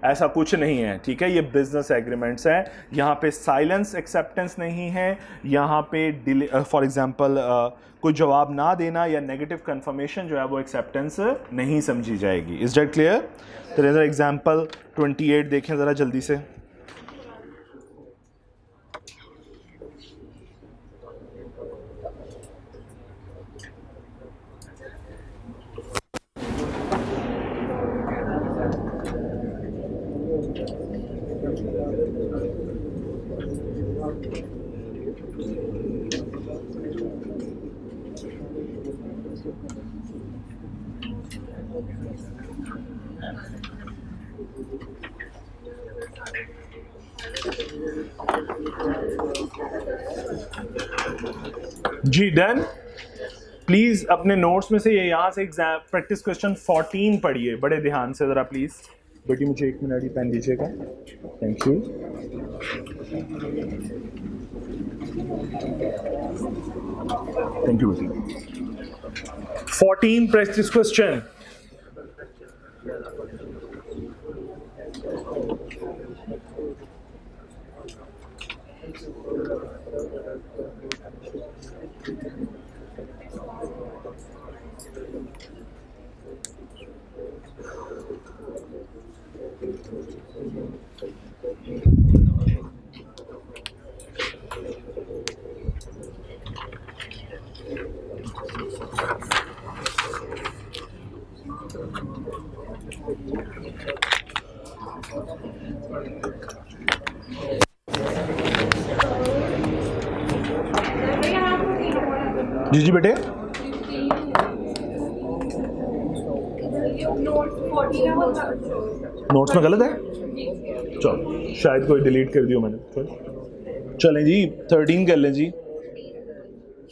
ऐसा कुछ नहीं है, ठीक है। ये बिजनेस एग्रीमेंट्स हैं, यहाँ पे साइलेंस एक्सेप्टेंस नहीं है, यहाँ पे डिले, फॉर एग्जांपल कोई जवाब ना देना या नेगेटिव कंफर्मेशन जो है वो एक्सेप्टेंस नहीं समझी जाएगी। Is that clear? तो जरा एग्जांपल 28 देखें ज़रा जल्दी से। जी डन। प्लीज अपने नोट्स में से ये यहाँ से एग्जाम प्रैक्टिस क्वेश्चन 14 पढ़िए बड़े ध्यान से ज़रा प्लीज। बेटी मुझे 1 मिनट ही पेन दीजिएगा, थैंक यू। थैंक यू बेटी। 14 प्रैक्टिस क्वेश्चन। जी जी बेटे, नोट्स में गलत है, चलो शायद कोई डिलीट कर दियो मैंने। चलें जी 13 कर लें जी,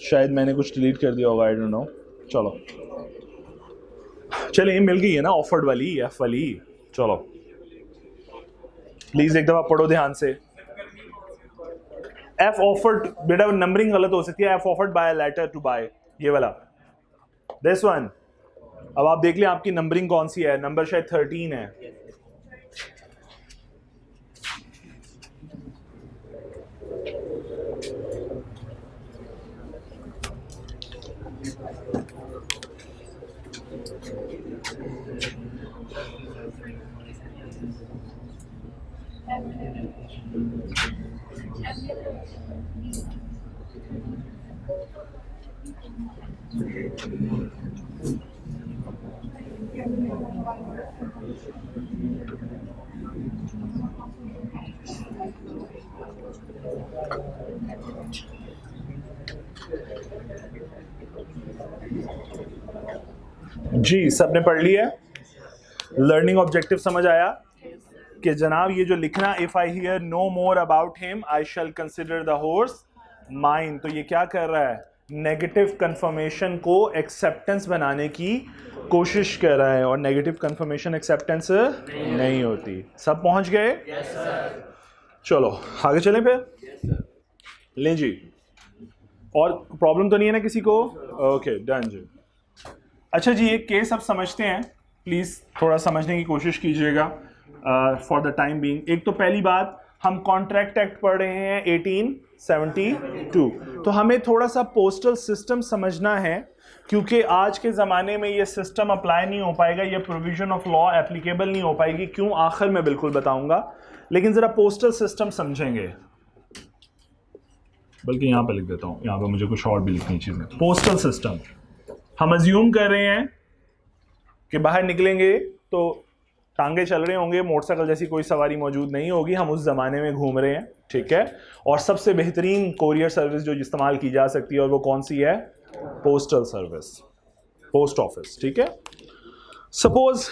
शायद मैंने कुछ डिलीट कर दिया होगा, आई डोंट नो। चलो चलें, मिल गई है ना ऑफर्ड वाली, एफ वाली, चलो प्लीज एक दफा पढ़ो ध्यान से। एफ ऑफर्ड, बेटा नंबरिंग गलत हो सकती है। If offered by letter to by, ये वाला दिस वन। अब आप देख लें आपकी नंबरिंग कौन सी है, नंबर शायद 13 है। जी सबने पढ़ लिया? लर्निंग ऑब्जेक्टिव समझ आया कि जनाब ये जो लिखना, if I hear no more about him I shall consider the horse mine, तो ये क्या कर रहा है, नेगेटिव कंफर्मेशन को एक्सेप्टेंस बनाने की कोशिश कर रहा है, और नेगेटिव कंफर्मेशन एक्सेप्टेंस नहीं होती। सब पहुंच गए? yes, चलो आगे चलें फिर। लें जी, और प्रॉब्लम तो नहीं है ना किसी को? ओके डन जी। अच्छा जी, एक केस अब समझते हैं, प्लीज़ थोड़ा समझने की कोशिश कीजिएगा फॉर द टाइम बीइंग। एक तो पहली बात, हम कॉन्ट्रैक्ट एक्ट पढ़ रहे हैं 1872, तो हमें थोड़ा सा पोस्टल सिस्टम समझना है, क्योंकि आज के ज़माने में ये सिस्टम अप्लाई नहीं हो पाएगा, ये प्रोविज़न ऑफ लॉ एप्लीकेबल नहीं हो पाएगी। क्यों, आखिर में बिल्कुल बताऊंगा, लेकिन ज़रा पोस्टल सिस्टम समझेंगे। बल्कि यहाँ पे लिख देता हूँ, यहाँ पे मुझे कुछ और भी लिखनी चीज़ें। पोस्टल सिस्टम, हम अज्यूम कर रहे हैं कि बाहर निकलेंगे तो टांगे चल रहे होंगे, मोटरसाइकिल जैसी कोई सवारी मौजूद नहीं होगी, हम उस ज़माने में घूम रहे हैं, ठीक है। और सबसे बेहतरीन कोरियर सर्विस जो इस्तेमाल की जा सकती है, और वो कौन सी है? पोस्टल सर्विस, पोस्ट ऑफिस, ठीक है। सपोज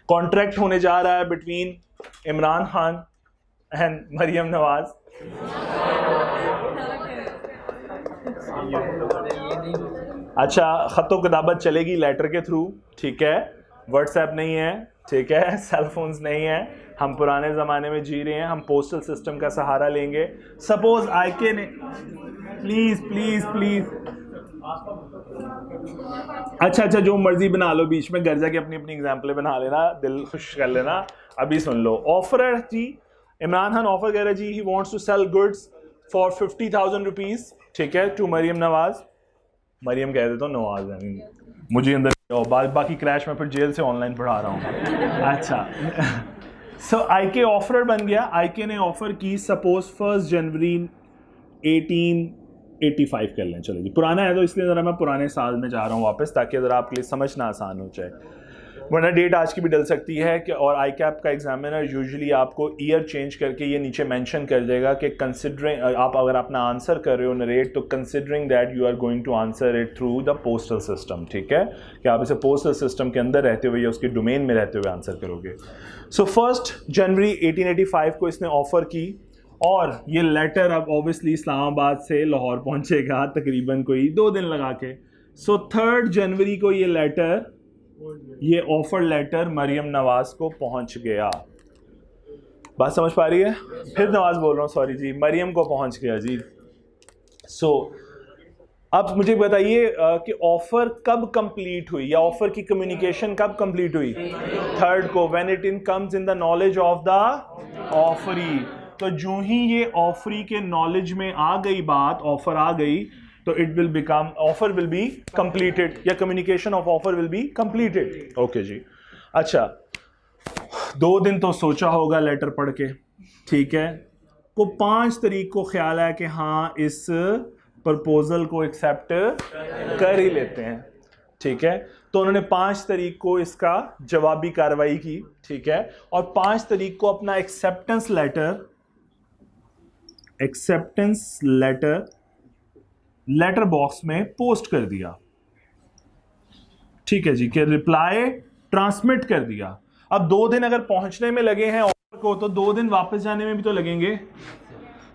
कॉन्ट्रैक्ट होने जा रहा है बिटवीन इमरान खान एंड मरियम नवाज। अच्छा, ख़तो किताबत चलेगी लेटर के थ्रू, ठीक है, व्हाट्सएप नहीं है, ठीक है, सेल फोन्स नहीं है, हम पुराने ज़माने में जी रहे हैं, हम पोस्टल सिस्टम का सहारा लेंगे। सपोज आईके ने, प्लीज़ प्लीज़ प्लीज़, अच्छा जो मर्जी बना लो, बीच में घर जाके अपनी अपनी एग्जाम्पलें बना लेना, दिल खुश कर लेना। अभी सुन लो, ऑफर है जी, इमरान खान ऑफर कर रहा है जी, he wants to sell goods for 50,000 rupees, ठीक है, टू मरियम नवाज। मरियम कह देता हूँ, नवाज है, मुझे अंदर बाकी क्रैश में फिर जेल से ऑनलाइन पढ़ा रहा हूँ। अच्छा, सो आईके ऑफर बन गया। आईके ने ऑफर की, सपोज 1 जनवरी 1885 कर लें, चलो जी, पुराना है तो इसलिए ज़रा मैं पुराने साल में जा रहा हूँ वापस, ताकि ज़रा आपके लिए समझना आसान हो जाए, वरना डेट आज की भी डल सकती है कि। और आई कैप का एग्जामिनर यूजुअली आपको ईयर चेंज करके ये नीचे मेंशन कर देगा कि कंसिडरिंग, आप अगर अपना आंसर कर रहे हो नरेट, तो considering that you are going to answer it through the postal system, ठीक है, कि आप इसे पोस्टल सिस्टम के अंदर रहते हुए या उसके डोमेन में रहते हुए आंसर करोगे। सो 1 जनवरी 1885 को इसने ऑफ़र की, और ये लेटर अब ऑब्वियसली इस्लामाबाद से लाहौर पहुँचेगा तकरीबन कोई 2 दिन लगा के। सो 3 जनवरी को ये लेटर, ये ऑफर लेटर मरियम नवाज को पहुंच गया। बात समझ पा रही है? फिर नवाज बोल रहा हूँ, सॉरी जी, मरियम को पहुंच गया जी। सो अब मुझे बताइए कि ऑफर कब कंप्लीट हुई, या ऑफर की कम्युनिकेशन कब कंप्लीट हुई? 3 को, when it in comes in the knowledge of the offeree. तो जो ही ये ऑफरी के नॉलेज में आ गई बात, ऑफर आ गई, तो it will become, offer will be completed, या communication of offer will be completed. Okay जी। अच्छा, 2 दिन तो सोचा होगा लेटर पढ़ के, ठीक है, को 5 तारीख को ख्याल है कि हाँ इस प्रपोजल को एक्सेप्ट कर ही लेते हैं, ठीक है। तो उन्होंने 5 तारीख को इसका जवाबी कार्रवाई की, ठीक है, और 5 तारीख को अपना एक्सेप्टेंस लेटर लेटर बॉक्स में पोस्ट कर दिया, ठीक है जी, कि रिप्लाई ट्रांसमिट कर दिया। अब 2 दिन अगर पहुंचने में लगे हैं ऑफर को, तो 2 दिन वापस जाने में भी तो लगेंगे,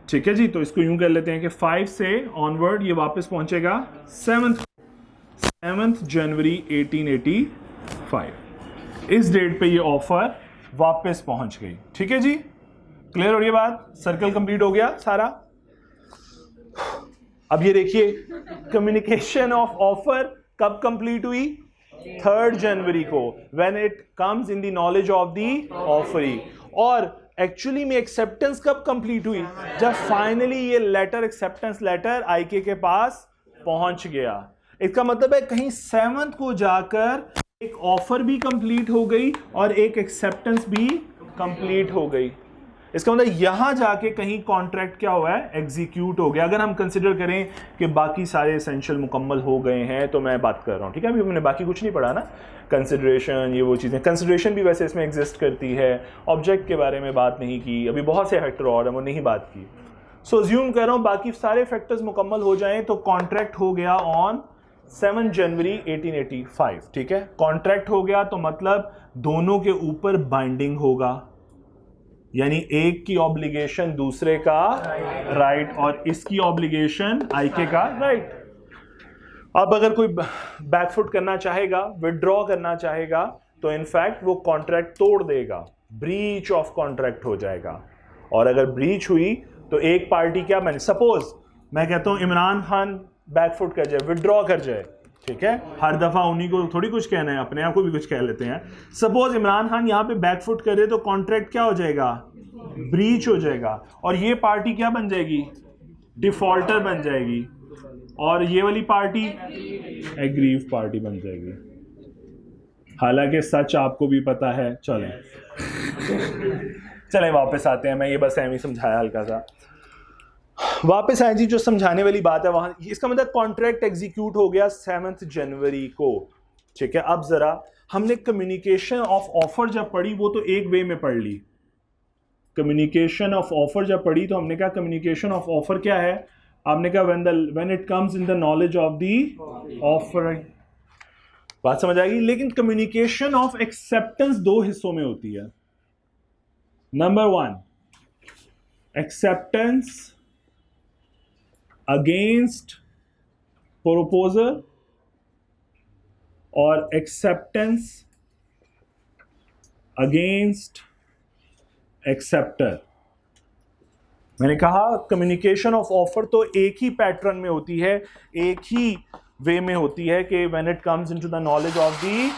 ठीक है जी। तो इसको यूं कर लेते हैं कि 5 से ऑनवर्ड ये वापस पहुंचेगा 7 जनवरी 1885। इस डेट पे ये ऑफर वापस पहुंच गई। ठीक है जी, क्लियर हो रही है बात? सर्कल कंप्लीट हो गया सारा। अब ये देखिए कम्युनिकेशन ऑफ ऑफर कब कंप्लीट हुई? 3 जनवरी को, when it comes in the knowledge of the offeree. और एक्चुअली में एक्सेप्टेंस कब कंप्लीट हुई? जब फाइनली ये लेटर, एक्सेप्टेंस लेटर आईके के पास पहुंच गया। इसका मतलब है कहीं 7th को जाकर एक ऑफर भी कंप्लीट हो गई और एक एक्सेप्टेंस भी कंप्लीट हो गई। इसका मतलब यहां जाके कहीं कॉन्ट्रैक्ट क्या हुआ है? एग्जीक्यूट हो गया। अगर हम कंसिडर करें कि बाकी सारे एसेंशियल मुकम्मल हो गए हैं तो मैं बात कर रहा हूं, ठीक है? अभी हमने बाकी कुछ नहीं पढ़ा ना, कंसिडरेशन, ये वो चीज़ें। कंसिडरेशन भी वैसे इसमें एग्जिस्ट करती है। ऑब्जेक्ट के बारे में बात नहीं की, अभी बहुत से फैक्टर और हम नहीं बात की। सो अज्यूम कर रहा हूं बाकी सारे फैक्टर्स मुकम्मल हो जाएं तो कॉन्ट्रैक्ट हो गया ऑन 7 जनवरी 1885। ठीक है, कॉन्ट्रैक्ट हो गया तो मतलब दोनों के ऊपर बाइंडिंग होगा, यानी एक की ऑब्लिगेशन दूसरे का राइट और इसकी ऑब्लिगेशन आईके का राइट। अब अगर कोई बैकफुट करना चाहेगा, विड्रॉ करना चाहेगा, तो इनफैक्ट वो कॉन्ट्रैक्ट तोड़ देगा, ब्रीच ऑफ कॉन्ट्रैक्ट हो जाएगा। और अगर ब्रीच हुई तो एक पार्टी क्या बने, सपोज मैं कहता हूं इमरान खान बैकफुट कर जाए, विड्रॉ कर जाए, ठीक है? हर दफा उन्हीं को थोड़ी कुछ कहना है, अपने आप को भी कुछ कह लेते हैं। सपोज इमरान खान यहाँ पे बैकफुट करे तो कॉन्ट्रैक्ट क्या हो जाएगा? ब्रीच हो जाएगा और ये पार्टी क्या बन जाएगी? डिफॉल्टर बन जाएगी और ये वाली पार्टी एग्रीव पार्टी बन जाएगी। हालांकि सच आपको भी पता है। चले वापस आते हैं, मैं ये बस ऐसे समझाया हल्का सा। वापस आए जी, जो समझाने वाली बात है वहां, इसका मतलब कॉन्ट्रैक्ट एग्जीक्यूट हो गया 7 जनवरी को। ठीक है, अब जरा हमने कम्युनिकेशन ऑफ ऑफर जब पढ़ी वो तो एक वे में पढ़ ली। कम्युनिकेशन ऑफ ऑफर जब पढ़ी तो हमने कहा कम्युनिकेशन ऑफ ऑफर क्या है? आपने कहा when it comes in the knowledge of the offer. बात समझ आएगी? लेकिन कम्युनिकेशन ऑफ एक्सेप्टेंस 2 हिस्सों में होती है। नंबर 1, एक्सेप्टेंस अगेंस्ट प्रोपोजर और एक्सेप्टेंस अगेंस्ट एक्सेप्टर। मैंने कहा कम्युनिकेशन ऑफ ऑफर तो एक ही पैटर्न में होती है, एक ही वे में होती है कि when it comes into the knowledge of the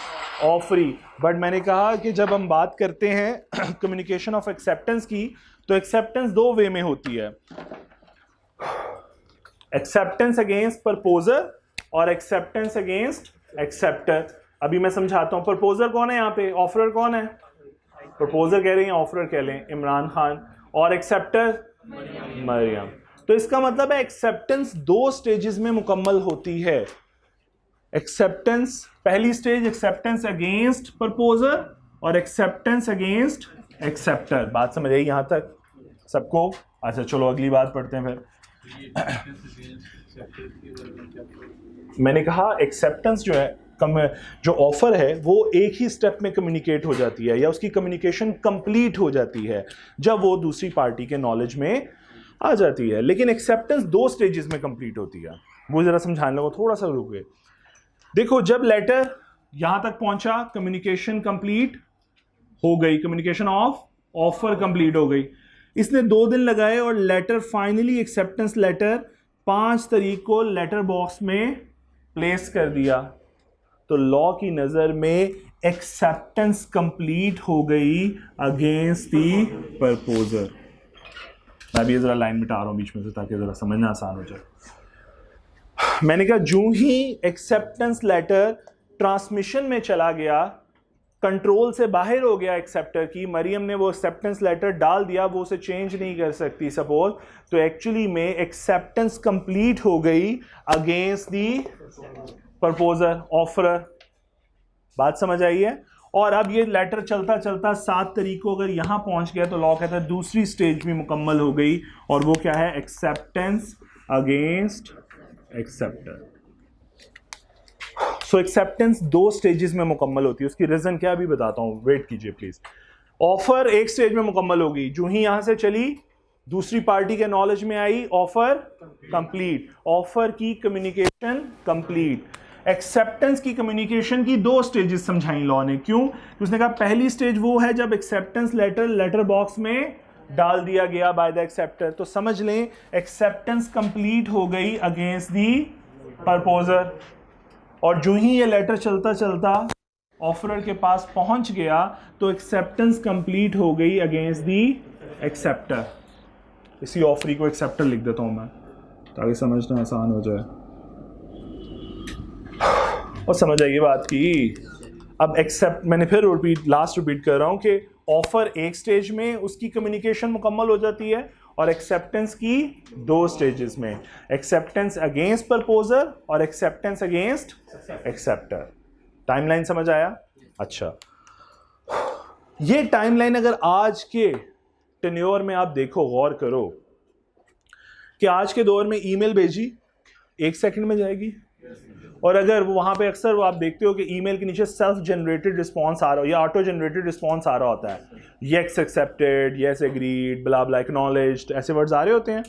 offeree. But मैंने कहा कि जब हम बात करते हैं कम्युनिकेशन ऑफ एक्सेप्टेंस की तो एक्सेप्टेंस 2 वे में होती है, एक्सेप्टेंस अगेंस्ट प्रपोजर और एक्सेप्टेंस अगेंस्ट एक्सेप्टर। अभी मैं समझाता हूं। प्रपोजर कौन है यहाँ पे? ऑफरर कौन है? प्रपोजर कह रहे हैं, ऑफरर कह लें इमरान खान, और एक्सेप्टर मरियम। तो इसका मतलब है एक्सेप्टेंस 2 स्टेजेस में मुकम्मल होती है। एक्सेप्टेंस, पहली स्टेज एक्सेप्टेंस अगेंस्ट प्रपोजर और एक्सेप्टेंस अगेंस्ट एक्सेप्टर। बात समझ आई यहां तक सबको? अच्छा चलो अगली बात पढ़ते हैं फिर। मैंने कहा एक्सेप्टेंस जो है, जो ऑफर है वो एक ही स्टेप में कम्युनिकेट हो जाती है या उसकी कम्युनिकेशन कंप्लीट हो जाती है जब वो दूसरी पार्टी के नॉलेज में आ जाती है। लेकिन एक्सेप्टेंस 2 स्टेजेस में कंप्लीट होती है। वो जरा समझाने को थोड़ा सा रुके। देखो, जब लेटर यहां तक पहुंचा कम्युनिकेशन कंप्लीट हो गई, कम्युनिकेशन ऑफ ऑफर कंप्लीट हो गई। इसने 2 दिन लगाए और लेटर फाइनली एक्सेप्टेंस लेटर 5 तारीख को लेटर बॉक्स में प्लेस कर दिया। तो लॉ की नज़र में एक्सेप्टेंस कंप्लीट हो गई अगेंस्ट दी प्रपोजर। मैं भी ज़रा लाइन मिटा रहा हूँ बीच में से ताकि ज़रा समझना आसान हो जाए। मैंने कहा जो ही एक्सेप्टेंस लेटर ट्रांसमिशन में चला गया, कंट्रोल से बाहर हो गया एक्सेप्टर की, मरियम ने वो एक्सेप्टेंस लेटर डाल दिया, वो उसे चेंज नहीं कर सकती सपोज, तो एक्चुअली में एक्सेप्टेंस कंप्लीट हो गई अगेंस्ट दी प्रपोजर, ऑफरर। बात समझ आई है? और अब ये लेटर चलता चलता 7 तारीख को अगर यहां पहुंच गया तो लॉ कहता है दूसरी स्टेज भी मुकम्मल हो गई, और वो क्या है? Acceptance against acceptor. So acceptance 2 stages में मुकम्मल होती है। उसकी रीजन क्या अभी बताता हूं, वेट कीजिए प्लीज। ऑफर एक स्टेज में मुकम्मल होगी, जो ही यहां से चली दूसरी पार्टी के नॉलेज में आई, ऑफर कंप्लीट, ऑफर की कम्युनिकेशन कंप्लीट। एक्सेप्टेंस की कम्युनिकेशन की 2 स्टेजेस समझाई लॉ ने। क्यों? उसने कहा पहली स्टेज वो है जब एक्सेप्टेंस लेटर बॉक्स में डाल दिया गया बाय द एक्सेप्टर। तो समझ लें एक्सेप्टेंस कंप्लीट हो गई अगेंस्ट दी प्रपोजर, और जो ही ये लेटर चलता चलता ऑफरर के पास पहुंच गया तो एक्सेप्टेंस कंप्लीट हो गई अगेंस्ट दी एक्सेप्टर। इसी ऑफरी को एक्सेप्टर लिख देता हूं मैं ताकि समझना आसान हो जाए और समझ आइए बात की। अब एक्सेप्ट, मैंने फिर रिपीट कर रहा हूं कि ऑफर एक स्टेज में उसकी कम्युनिकेशन मुकम्मल हो जाती है और एक्सेप्टेंस की 2 स्टेजेस में, एक्सेप्टेंस अगेंस्ट प्रपोजर और एक्सेप्टेंस अगेंस्ट एक्सेप्टर। टाइमलाइन समझ आया? अच्छा, ये टाइमलाइन अगर आज के टेन्योर में आप देखो, गौर करो कि आज के दौर में ईमेल भेजी 1 सेकंड में जाएगी, और अगर वो वहाँ पे अक्सर वो आप देखते हो कि ईमेल के नीचे सेल्फ जनरेटेड रिस्पॉन्स आ रहा हो या ऑटो जनरेटेड रिस्पॉन्स आ रहा होता है, येस एक्सेप्टेड, येस एग्रीड, ब्ला ब्ला, एक्नॉलेज्ड, ऐसे वर्ड्स आ रहे होते हैं।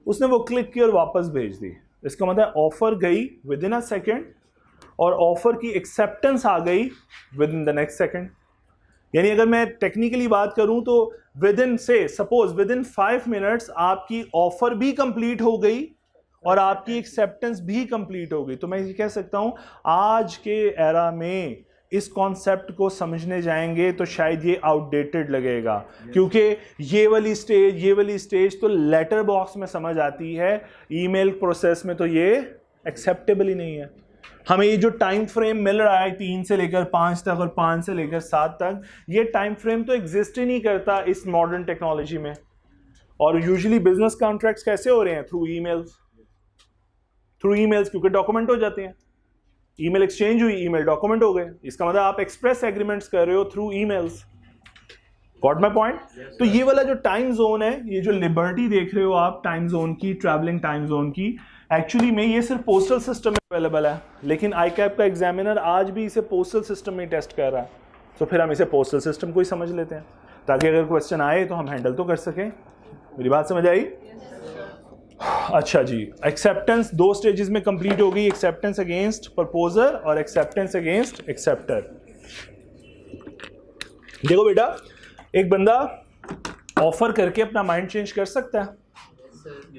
उसने वो क्लिक की और वापस भेज दी। इसका मतलब ऑफर गई विद इन अ सेकेंड और ऑफर की एक्सेप्टेंस आ गई with in the next second. यानी अगर मैं टेक्निकली बात करूं तो विद इन से सपोज विद इन 5 मिनट्स आपकी ऑफर भी कंप्लीट हो गई और आपकी एक्सेप्टेंस भी कंप्लीट हो गई। तो मैं ये कह सकता हूं आज के एरा में इस कॉन्सेप्ट को समझने जाएंगे तो शायद ये आउटडेटेड लगेगा, क्योंकि ये वाली स्टेज तो लेटर बॉक्स में समझ आती है, ईमेल प्रोसेस में तो ये एक्सेप्टेबल ही नहीं है। हमें ये जो टाइम फ्रेम मिल रहा है 3 से लेकर 5 तक और 5 से लेकर 7 तक, ये टाइम फ्रेम तो एग्जिस्ट ही नहीं करता इस मॉडर्न टेक्नोलॉजी में। और यूजुअली बिजनेस कॉन्ट्रैक्ट्स कैसे हो रहे हैं? थ्रू ईमेल्स, क्योंकि डॉक्यूमेंट हो जाते हैं। ईमेल एक्सचेंज हुई, ईमेल डॉक्यूमेंट हो गए। इसका मतलब आप एक्सप्रेस एग्रीमेंट्स कर रहे हो through emails. Got my point? तो ये वाला जो टाइम जोन है, ये जो लिबर्टी देख रहे हो आप टाइम जोन की, ट्रैवलिंग टाइम जोन की, एक्चुअली में ये सिर्फ पोस्टल सिस्टम में अवेलेबल है, लेकिन ICAP का एग्जामिनर आज भी इसे पोस्टल सिस्टम में टेस्ट कर रहा है। तो फिर हम इसे पोस्टल सिस्टम को ही समझ लेते हैं ताकि अगर क्वेश्चन आए तो हम हैंडल तो कर सकें। मेरी बात समझ आई? अच्छा जी, एक्सेप्टेंस 2 स्टेजेस में कंप्लीट हो गई, एक्सेप्टेंस अगेंस्ट प्रपोजर और एक्सेप्टेंस अगेंस्ट एक्सेप्टर। देखो बेटा, एक बंदा ऑफर करके अपना माइंड चेंज कर सकता है,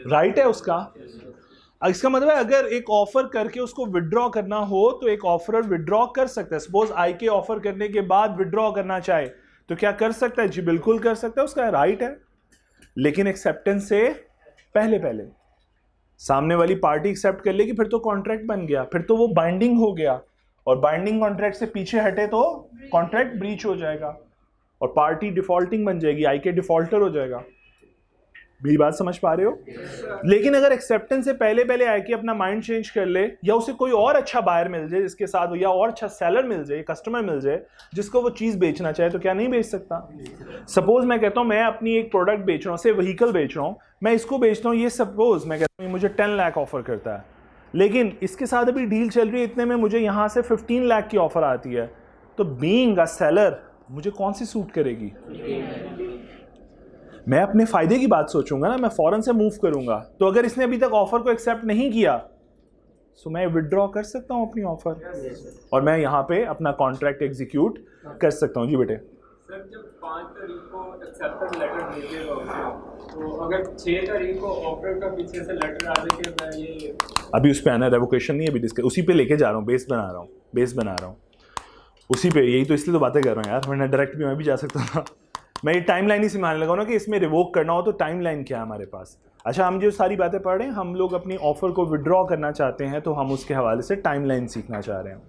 राइट है उसका। इसका मतलब है अगर एक ऑफर करके उसको विड्रॉ करना हो तो एक ऑफरर विड्रॉ कर सकता है। सपोज IK ऑफर करने के बाद विड्रॉ करना चाहे तो क्या कर सकता है? जी बिल्कुल कर सकता है, उसका राइट है। लेकिन एक्सेप्टेंस से पहले सामने वाली पार्टी एक्सेप्ट कर लेगी, फिर तो कॉन्ट्रैक्ट बन गया, फिर तो वो बाइंडिंग हो गया, और बाइंडिंग कॉन्ट्रैक्ट से पीछे हटे तो कॉन्ट्रैक्ट ब्रीच हो जाएगा और पार्टी डिफॉल्टिंग बन जाएगी, IK डिफॉल्टर हो जाएगा। मेरी बात समझ पा रहे हो? लेकिन अगर एक्सेप्टेंस से पहले IK अपना माइंड चेंज कर ले, या उसे कोई और अच्छा बायर मिल जाए जिसके साथ, या और अच्छा सेलर मिल जाए, कस्टमर मिल जाए जिसको वो चीज़ बेचना चाहे, तो क्या नहीं बेच सकता? सपोज मैं कहता हूँ मैं अपनी एक प्रोडक्ट बेच रहा हूँ, से व्हीकल बेच रहा हूँ, मैं इसको बेचता हूँ, ये सपोज मैं कहता हूँ मुझे 10 लाख ऑफर करता है, लेकिन इसके साथ अभी डील चल रही है, इतने में मुझे यहाँ से 15 लाख की ऑफर आती है। तो बीइंग अ सेलर मुझे कौन सी सूट करेगी? मैं अपने फायदे की बात सोचूंगा ना, मैं फौरन से मूव करूंगा। तो अगर इसने अभी तक ऑफर को एक्सेप्ट नहीं किया तो मैं विड्रॉ कर सकता हूं अपनी ऑफर और मैं यहां पे अपना कॉन्ट्रैक्ट एग्जीक्यूट कर सकता हूं। जी बेटे। सर, जब 5 तारीख को एक्सेप्टेंस लेटर भेजेगा तो अगर 6 तारीख को ऑफर का पीछे से लेटर आ जाए कि मैं ये अभी उस पे आना, रेवोकेशन नहीं, अभी डिस्कस उसी पे लेके जा रहा हूँ, बेस बना रहा हूँ उसी पे। यही तो इसलिए तो बातें कर रहा हूँ यार, वरना डायरेक्ट भी मैं भी जा सकता था। मैं ये टाइम लाइन ही सिखाने लगा ना कि इसमें रिवोक करना हो तो टाइम लाइन क्या है हमारे पास। अच्छा, हम जो सारी बातें पढ़ रहे हैं, हम लोग अपनी ऑफर को विड्रॉ करना चाहते हैं तो हम उसके हवाले से टाइम लाइन सीखना चाह रहे हैं।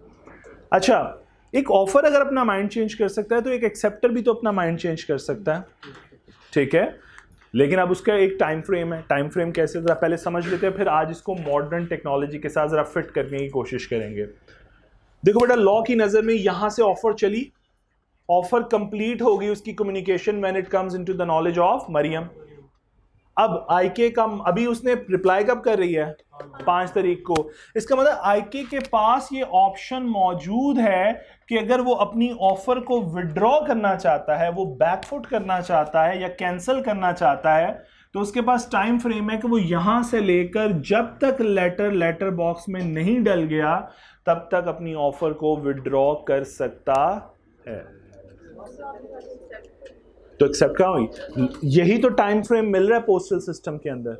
अच्छा, एक ऑफर अगर अपना माइंड चेंज कर सकता है तो एक एक्सेप्टर भी तो अपना माइंड चेंज कर सकता है, ठीक है। लेकिन अब उसका एक टाइम फ्रेम है। टाइम फ्रेम कैसे, ज़रा पहले समझ लेते हैं, फिर आज इसको मॉडर्न टेक्नोलॉजी के साथ ज़रा फिट करने की कोशिश करेंगे। देखो बेटा, लॉ की नज़र में यहाँ से ऑफर चली, ऑफर कंप्लीट हो गई उसकी communication when it comes into the knowledge of Mariam. अब IK का अभी उसने रिप्लाई कब कर रही है? 5 तारीख को। इसका मतलब IK के पास ये ऑप्शन मौजूद है कि अगर वो अपनी ऑफर को विड्रॉ करना चाहता है, वो बैकफुट करना चाहता है या कैंसिल करना चाहता है, तो उसके पास टाइम फ्रेम है कि वो यहां से लेकर जब तक लेटर बॉक्स में नहीं डल गया तब तक अपनी ऑफर को विड्रॉ कर सकता है। तो एक्सेप्ट कहाँ हुई? यही तो टाइम फ्रेम मिल रहा है पोस्टल सिस्टम के अंदर।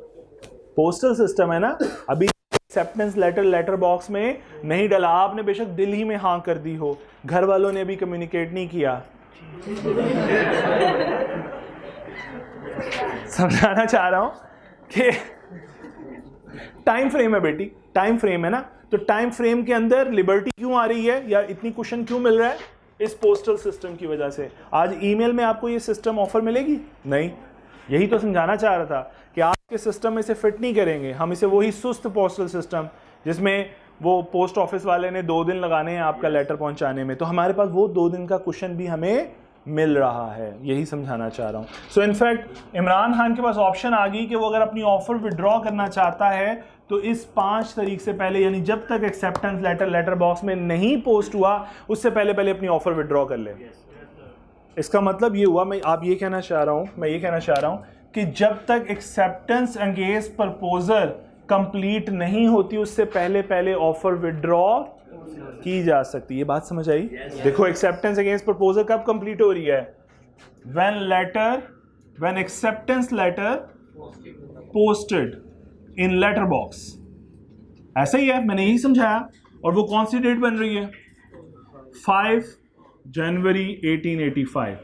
पोस्टल सिस्टम है ना, अभी एक्सेप्टेंस लेटर बॉक्स में नहीं डला, आपने बेशक दिल ही में हाँ कर दी हो, घर वालों ने अभी कम्युनिकेट नहीं किया। समझाना चाह रहा हूं कि टाइम फ्रेम है बेटी, टाइम फ्रेम है ना, तो टाइम फ्रेम के अंदर लिबर्टी क्यों आ रही है या इतनी कुशन क्यों मिल रहा है? इस पोस्टल सिस्टम की वजह से। आज ईमेल में आपको ये सिस्टम ऑफर मिलेगी नहीं, यही तो समझाना चाह रहा था कि आपके सिस्टम में इसे फिट नहीं करेंगे हम, इसे वही सुस्त पोस्टल सिस्टम जिसमें वो पोस्ट ऑफिस वाले ने 2 दिन लगाने हैं आपका लेटर पहुंचाने में, तो हमारे पास वो 2 दिन का कुशन भी हमें मिल रहा है, यही समझाना चाह रहा हूँ। सो इनफैक्ट इमरान खान के पास ऑप्शन आ गई कि वो अगर अपनी ऑफर विड्रॉ करना चाहता है तो इस 5 तारीख से पहले, यानी जब तक एक्सेप्टेंस लेटर बॉक्स में नहीं पोस्ट हुआ उससे पहले अपनी ऑफर विड्रॉ कर ले। इसका मतलब ये हुआ, मैं ये कहना चाह रहा हूँ कि जब तक एक्सेप्टेंस अगेंस्ट प्रपोजल कंप्लीट नहीं होती उससे पहले ऑफर विड्रॉ की जा सकती है। ये बात समझ आई? देखो एक्सेप्टेंस अगेंस्ट प्रपोजल कब कंप्लीट हो रही है? When acceptance letter posted in letter box. ऐसा ही है, मैंने यही समझाया। और वो कौन सी डेट बन रही है? 5 जनवरी 1885।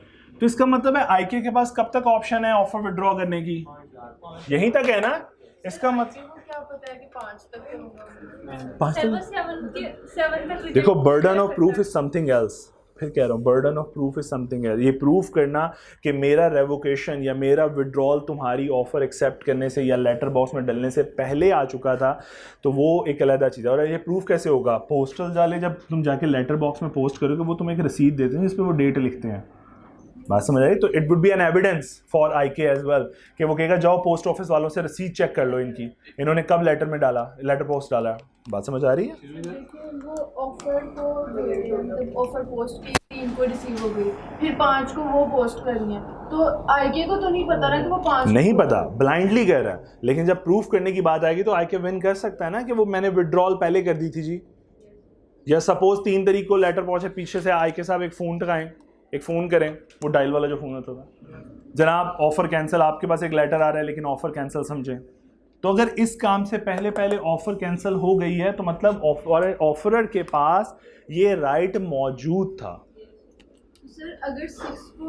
तो इसका मतलब है आईके के पास कब तक ऑप्शन है ऑफर विड्रॉ करने की? यहीं तक है ना। इसका मतलब क्या पता है कि 5 तक होगा। 5 7 तक। देखो burden of proof is something else, फिर कह रहा हूँ burden of proof is something else. ये प्रूफ करना कि मेरा रेवोकेशन या मेरा विड्रॉल तुम्हारी ऑफर एक्सेप्ट करने से या लेटर बॉक्स में डलने से पहले आ चुका था, तो वो एक अलग चीज़ है। और ये प्रूफ कैसे होगा? पोस्टल वाले जब तुम जाके लेटर बॉक्स में पोस्ट करोगे वो तुम्हें एक रसीद देते हैं जिस पर वो डेट लिखते हैं। बात समझ आई? तो it would be an evidence for IK as well कि वो कहेगा जाओ पोस्ट ऑफिस वालों से रसीद चेक कर लो इन्होंने कब लेटर में डाला, लेटर पोस्ट डाला। बात समझ आ रही है? वो ऑफर को ऑफर पोस्ट की, 3 को रिसीव हो गई, फिर 5 को वो पोस्ट करनी है, तो आईके को तो नहीं पता ना कि वो 5 नहीं पता, ब्लाइंडली कह रहा है। लेकिन जब प्रूफ करने की बात आएगी तो आईके विन कर सकता है ना कि वो मैंने विड्रॉल पहले कर दी थी जी। या सपोज 3 तारीख को लेटर पहुंचे, पीछे से आईके साहब एक फ़ोन टकाएं, एक फ़ोन करें, वो डायल वाला जो फ़ोन होता था, जनाब ऑफ़र कैंसिल, आपके पास एक लेटर आ रहा है लेकिन ऑफ़र कैंसिल समझें। तो अगर इस काम से पहले ऑफ़र कैंसिल हो गई है तो मतलब ऑफरर के पास ये राइट मौजूद था। सर अगर 6 को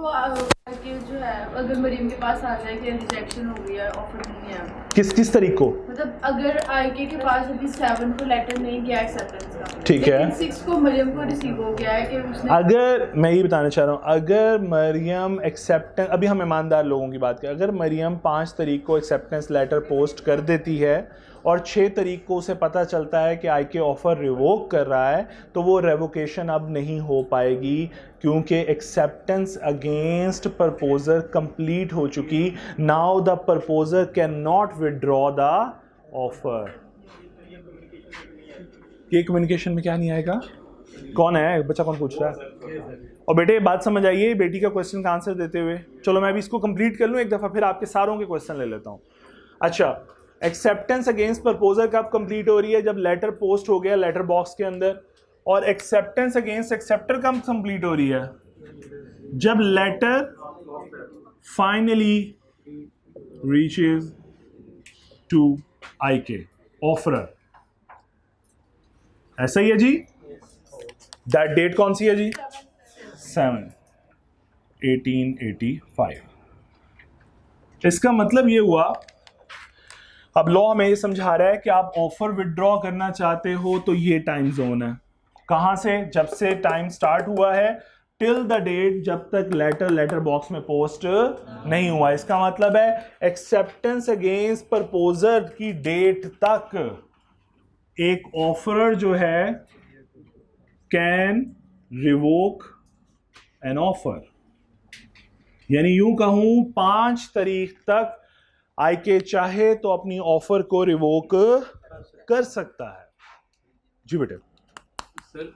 के जो है, अगर मरीम के पास आ जाए कि रिजेक्शन हो गई है, ऑफर नहीं है, किस तारीख को? मतलब अगर आईके के पास अभी 7 को लेटर नहीं गया एक्सेप्टेंस का, ठीक है, 6 को मरियम को रिसीव हो गया है कि उसने, अगर मैं ये बताना चाह रहा हूँ, अगर मरियम एक्सेप्टेंस, अभी हम ईमानदार लोगों की बात करें, अगर मरियम 5 तारीख को एक्सेप्टेंस लेटर पोस्ट कर देती है और 6 तारीख को उसे पता चलता है कि आईके ऑफर रिवोक कर रहा है, तो वो रेवोकेशन अब नहीं हो पाएगी क्योंकि एक्सेप्टेंस अगेंस्ट प्रपोजर कंप्लीट हो चुकी। Now the proposer can not withdraw the offer. ये कम्युनिकेशन में क्या नहीं आएगा? कौन है बच्चा, कौन पूछ रहा है? और बेटे बात समझ आइए, बेटी का क्वेश्चन का आंसर देते हुए चलो मैं अभी इसको कंप्लीट कर लूँ एक दफ़ा, फिर आपके सारों के क्वेश्चन ले लेता हूँ। अच्छा, एक्सेप्टेंस अगेंस्ट प्रपोजल कब कंप्लीट हो रही है? जब लेटर पोस्ट हो गया लेटर बॉक्स के अंदर। और एक्सेप्टेंस अगेंस्ट एक्सेप्टर कब कंप्लीट हो रही है? जब letter finally reaches to IK offerer. ऐसा ही है जी? दैट डेट कौन सी है जी? 7 1885। इसका मतलब ये हुआ, अब लॉ हमें ये समझा रहा है कि आप ऑफर विड्रॉ करना चाहते हो तो ये टाइम जोन है। कहां से? जब से टाइम स्टार्ट हुआ है टिल द डेट जब तक लेटर बॉक्स में पोस्ट नहीं हुआ। इसका मतलब है एक्सेप्टेंस अगेंस्ट प्रपोजर की डेट तक एक ऑफरर जो है कैन रिवोक एन ऑफर। यानी यूं कहूं 5 तारीख तक आईके चाहे तो अपनी ऑफर को रिवोक कर सकता है। जी बेटे। सर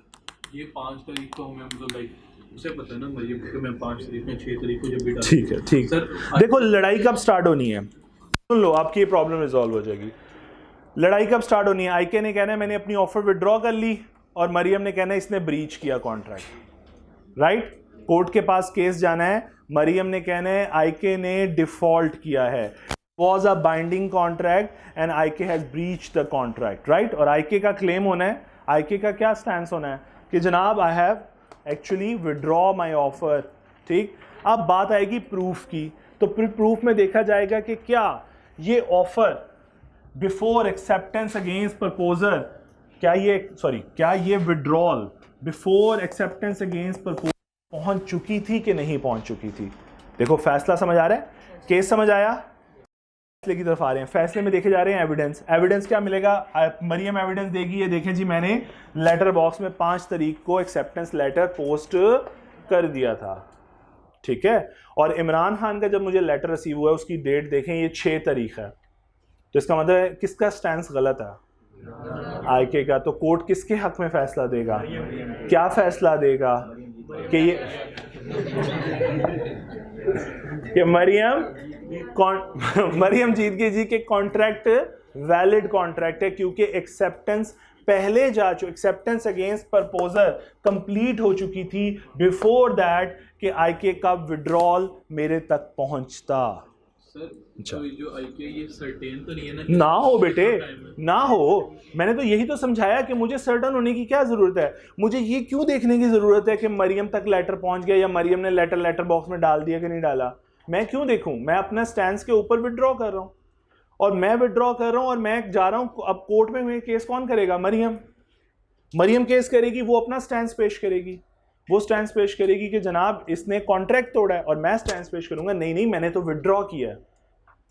ये 5 तारीख को हमें मतलब लाइक उसे पता है ना मरियम को, मैं 5 तारीख में 6 तारीख को जब भी ठीक है, ठीक। सर देखो लड़ाई कब स्टार्ट होनी है? सुन लो, आपकी ये प्रॉब्लम रिजॉल्व हो जाएगी। लड़ाई कब स्टार्ट होनी है? आईके ने कहना है मैंने अपनी ऑफर विड्रॉ कर ली, और मरियम ने कहना है इसने ब्रीच किया कॉन्ट्रैक्ट, राइट? कोर्ट के पास केस जाना है, मरियम ने कहना है आईके ने डिफॉल्ट किया है, was a binding contract and IK has breach the contract, right? और आईके का क्लेम होना है, आईके का क्या स्टैंस होना है कि जनाब I have actually withdraw my offer, ठीक? अब बात आएगी प्रूफ की, तो प्रूफ में देखा जाएगा कि क्या ये offer before acceptance against proposer, क्या ये withdrawal before acceptance against proposer पहुंच चुकी थी कि नहीं पहुंच चुकी थी? देखो फैसला समझ आ रहा है, केस समझ आया, फैसले की तरफ आ रहे हैं। फैसले में देखे जा रहे हैं एविडेंस। एविडेंस क्या मिलेगा? मरियम एविडेंस देगी, ये देखें जी मैंने लेटर बॉक्स में 5 तारीख को एक्सेप्टेंस लेटर पोस्ट कर दिया था, ठीक है? और इमरान खान का जब मुझे लेटर रिसीव हुआ है उसकी डेट देखें, ये 6 तारीख है, तो इसका मतलब है किसका स्टैंस गलत है? आईके का। तो कोर्ट किसके हक में फैसला देगा? क्या फैसला देगा कि ये कि मरियम जीत गई जी कि कॉन्ट्रैक्ट वैलिड कॉन्ट्रैक्ट है, क्योंकि एक्सेप्टेंस पहले जा चुकी, एक्सेप्टेंस अगेंस्ट प्रपोजर कंप्लीट हो चुकी थी बिफोर दैट कि आईके का विड्रॉल मेरे तक पहुंचता। सर तो जो आईके ये सर्टेन तो नहीं है ना हो बेटे, ना हो। मैंने तो यही तो समझाया कि मुझे सर्टन होने की क्या जरूरत है, मुझे ये क्यों देखने की जरूरत है कि मरियम तक लेटर पहुंच गया या मरियम ने लेटर बॉक्स में डाल दिया कि नहीं डाला। मैं क्यों देखूं? मैं अपना स्टैंस के ऊपर विड्रॉ कर रहा हूं, और मैं विड्रॉ कर रहा हूं और मैं जा रहा हूं। अब कोर्ट में केस कौन करेगा? मरियम केस करेगी, वो अपना स्टैंस पेश करेगी, वो स्टैंस पेश करेगी कि जनाब इसने कॉन्ट्रैक्ट तोड़ा है, और मैं स्टैंस पेश करूंगा नहीं मैंने तो विड्रॉ किया है।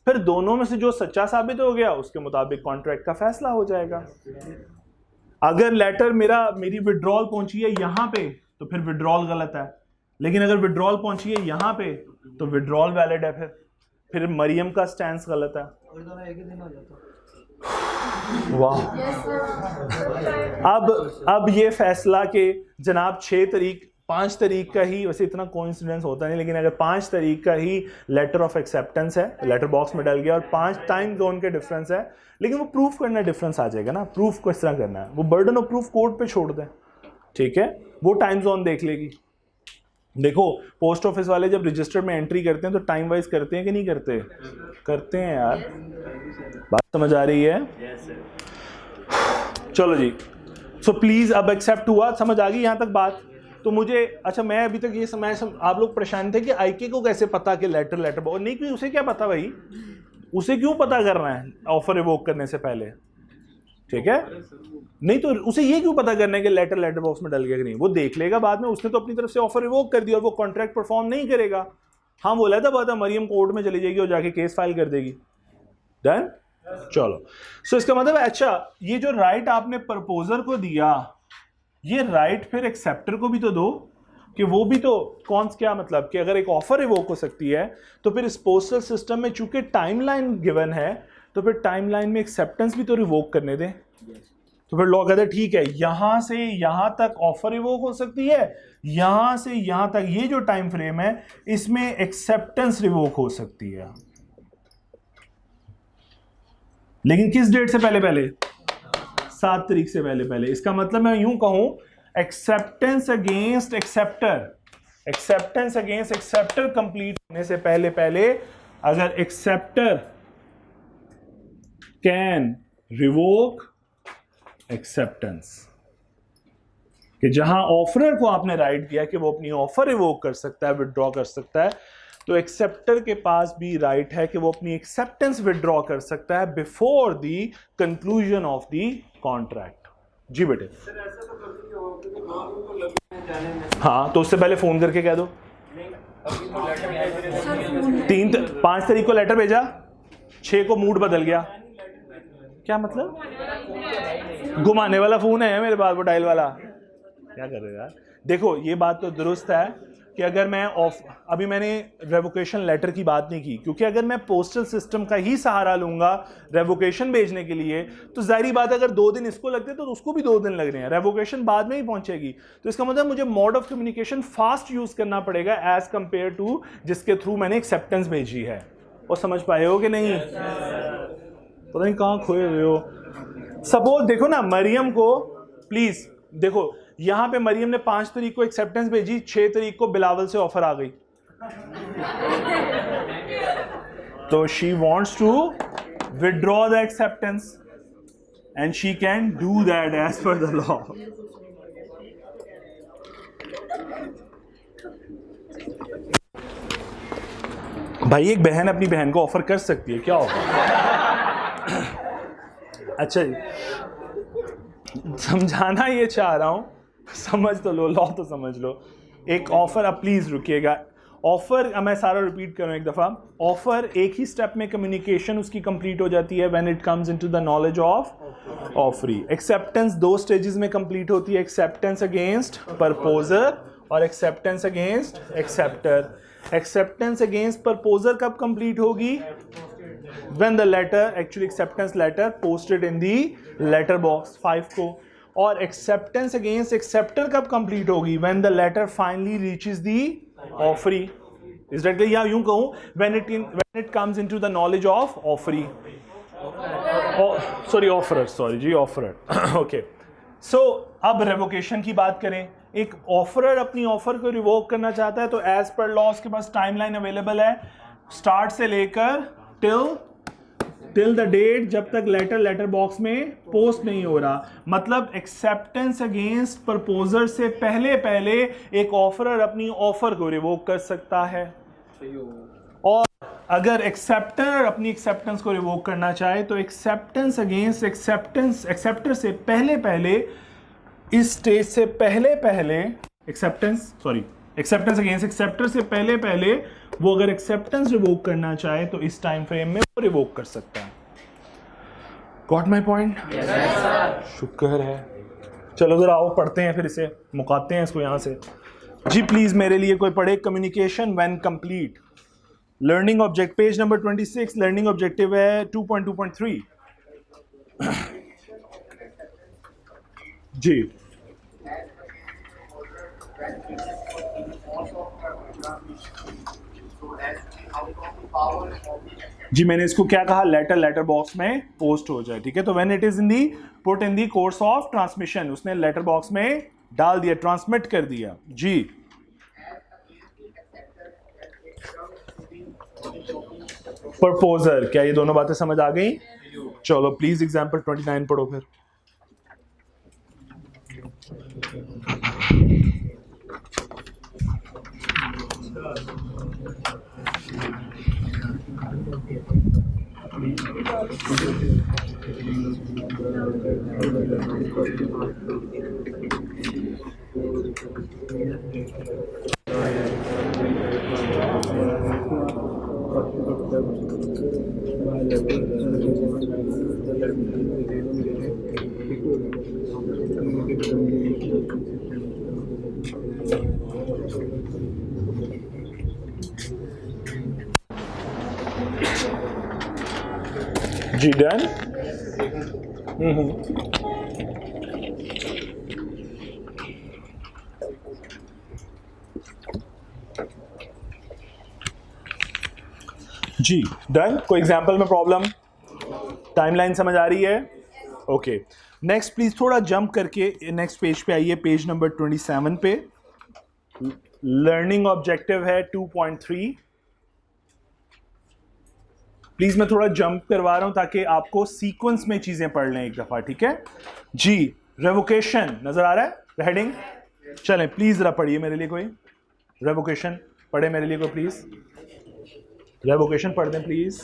फिर दोनों में से जो सच्चा साबित हो गया उसके मुताबिक कॉन्ट्रैक्ट का फैसला हो जाएगा। अगर लेटर मेरी विड्रॉल पहुंची है यहां पे तो फिर विड्रॉल गलत है, लेकिन अगर विड्रॉल पहुंची है यहां पे तो विड्रॉल वैलिड है। फिर मरियम का स्टैंस गलत है। वाह। अब ये फैसला कि जनाब 5 तारीख का ही, वैसे इतना कोइंसिडेंस होता नहीं, लेकिन अगर 5 तारीख का ही लेटर ऑफ एक्सेप्टेंस है, लेटर बॉक्स में डल गया, और 5 टाइम जोन के डिफरेंस है, लेकिन वो प्रूफ करना डिफरेंस आ जाएगा ना। प्रूफ को इस तरह करना है, वो बर्डन ऑफ प्रूफ कोर्ट पे छोड़ दें, ठीक है? वो टाइम जोन देख लेगी। देखो पोस्ट ऑफिस वाले जब रजिस्टर में एंट्री करते हैं तो टाइम वाइज करते हैं कि नहीं करते? करते हैं यार। बात समझ आ रही है? चलो जी, सो प्लीज अब एक्सेप्ट हुआ, समझ आ गई यहाँ तक बात? तो मुझे अच्छा, मैं अभी तक ये समय आप लोग परेशान थे कि आईके को कैसे पता कि लेटर नहीं, क्यों उसे क्या पता भाई? उसे क्यों पता करना है ऑफर रिवोक करने से पहले? ठीक है, नहीं तो उसे ये क्यों पता करना है कि लेटर बॉक्स में डल गया कि नहीं? वो देख लेगा बाद में। उसने तो अपनी तरफ से ऑफर रिवोक कर दिया और वो कॉन्ट्रैक्ट परफॉर्म नहीं करेगा। हाँ बोला था बात है, मरियम कोर्ट में चली जाएगी और जाके केस फाइल कर देगी। डन? चलो, सो इसका मतलब अच्छा, ये जो राइट आपने प्रपोजर को दिया, ये राइट फिर एक्सेप्टर को भी तो दो कि वो भी तो क्या मतलब कि अगर एक ऑफर रिवोक हो सकती है तो फिर इस पोस्टल सिस्टम में चूंकि टाइमलाइन गिवन है तो फिर टाइमलाइन में एक्सेप्टेंस भी तो रिवोक करने दें। तो फिर लॉ कहता है ठीक है, यहां से यहां तक ऑफर रिवोक हो सकती है, यहां से यहां तक ये जो टाइम फ्रेम है इसमें एक्सेप्टेंस रिवोक हो सकती है, लेकिन किस डेट से पहले? 7 तारीख से पहले। इसका मतलब मैं यूं कहूं, एक्सेप्टेंस अगेंस्ट एक्सेप्टर कंप्लीट होने से पहले अगर एक्सेप्टर कैन रिवोक एक्सेप्टेंस, कि जहां ऑफरर को आपने राइट दिया कि वो अपनी ऑफर रिवोक कर सकता है, विड्रॉ कर सकता है, तो एक्सेप्टर के पास भी राइट है कि वो अपनी एक्सेप्टेंस विड्रॉ कर सकता है before the conclusion of the contract. जी बेटे। हाँ, तो उससे पहले फोन करके कह दो। 5 तारीख को लेटर भेजा, 6 को मूड बदल गया। क्या मतलब? घुमाने वाला फोन है मेरे पास, वो डायल वाला। क्या कर रहे हो यार? देखो ये बात तो दुरुस्त है कि अगर मैं अभी मैंने रेवोकेशन लेटर की बात नहीं की, क्योंकि अगर मैं पोस्टल सिस्टम का ही सहारा लूंगा रेवोकेशन भेजने के लिए तो जाहिर बात है अगर 2 दिन इसको लगते तो उसको भी 2 दिन लग रहे हैं, रेवोकेशन बाद में ही पहुंचेगी। तो इसका मतलब मुझे mode of communication fast use करना पड़ेगा एज कंपेयर टू जिसके थ्रू मैंने एक्सेप्टेंस भेजी है। और समझ पाए हो कि नहीं? पता नहीं कहाँ खोए हुए हो। सपोज देखो ना, मरियम को प्लीज देखो, यहाँ पे मरियम ने 5 तारीख को एक्सेप्टेंस भेजी, 6 तारीख को बिलावल से ऑफर आ गई, तो she wants to withdraw the acceptance and she can do that as per the law. भाई एक बहन अपनी बहन को ऑफर कर सकती है, क्या होगा? अच्छा जी, समझाना ये चाह रहा हूं, समझ तो लो, लॉ तो समझ लो। एक ऑफर, अब प्लीज रुकिएगा। ऑफर, मैं सारा रिपीट करूं एक दफा। ऑफर एक ही स्टेप में कम्युनिकेशन उसकी कंप्लीट हो जाती है when it comes into the knowledge of offeree. Acceptance 2 stages में कंप्लीट होती है, एक्सेप्टेंस अगेंस्ट प्रपोजर और acceptance against acceptor. Acceptance against proposer कब कंप्लीट होगी? when the letter, actually acceptance letter posted in the letter box 5 को। और acceptance against acceptor कब complete होगी? when the letter finally reaches the offeree। is that clear? या यूं कहूं, when it comes into the knowledge of offeree, sorry offerer, sorry ji offerer। okay, so अब revocation की बात करें। एक ऑफरर अपनी ऑफर को रिवोक करना चाहता है, तो एज पर लॉ उसके पास टाइमलाइन अवेलेबल है, स्टार्ट से लेकर टिल द डेट जब तक लेटर बॉक्स में पोस्ट नहीं हो रहा। मतलब एक्सेप्टेंस अगेंस्ट प्रपोजर से पहले एक ऑफरर अपनी ऑफर को रिवोक कर सकता है, और अगर एक्सेप्टर अपनी एक्सेप्टेंस को रिवोक करना चाहे तो एक्सेप्टेंस अगेंस्ट एक्सेप्टर से पहले इस स्टेज से पहले एक्सेप्टेंस अगेंस्ट एक्सेप्टर से पहले वो अगर एक्सेप्टेंस रिवोक करना चाहे तो इस टाइम फ्रेम में वो रिवोक कर सकता है। Got my point? शुक्र है। चलो जरा आओ पढ़ते हैं, फिर इसे मुकाते हैं इसको यहां से। जी प्लीज मेरे लिए कोई पढ़े communication when complete. Learning object page number 26, learning objective है 2.2.3। जी जी मैंने इसको क्या कहा? लेटर बॉक्स में पोस्ट हो जाए, ठीक है। तो when it is in the put in the course of transmission, उसने लेटर बॉक्स में डाल दिया, ट्रांसमिट कर दिया। जी प्रपोजर, क्या ये दोनों बातें समझ आ गई? चलो प्लीज एग्जांपल 29 पढ़ो फिर। जी डन। जी डन। कोई एग्जाम्पल में प्रॉब्लम? टाइमलाइन समझ आ रही है? ओके, नेक्स्ट प्लीज थोड़ा जंप करके नेक्स्ट पेज पे आइए, पेज नंबर 27 पे। लर्निंग ऑब्जेक्टिव है 2.3। प्लीज मैं थोड़ा जंप करवा रहा हूं ताकि आपको सीक्वेंस में चीजें पढ़ लें एक दफा, ठीक है जी। रेवोकेशन नजर आ रहा है हेडिंग? चलें प्लीज जरा पढ़िए मेरे लिए, कोई रेवोकेशन पढ़े मेरे लिए कोई प्लीज। रेवोकेशन पढ़ दें प्लीज।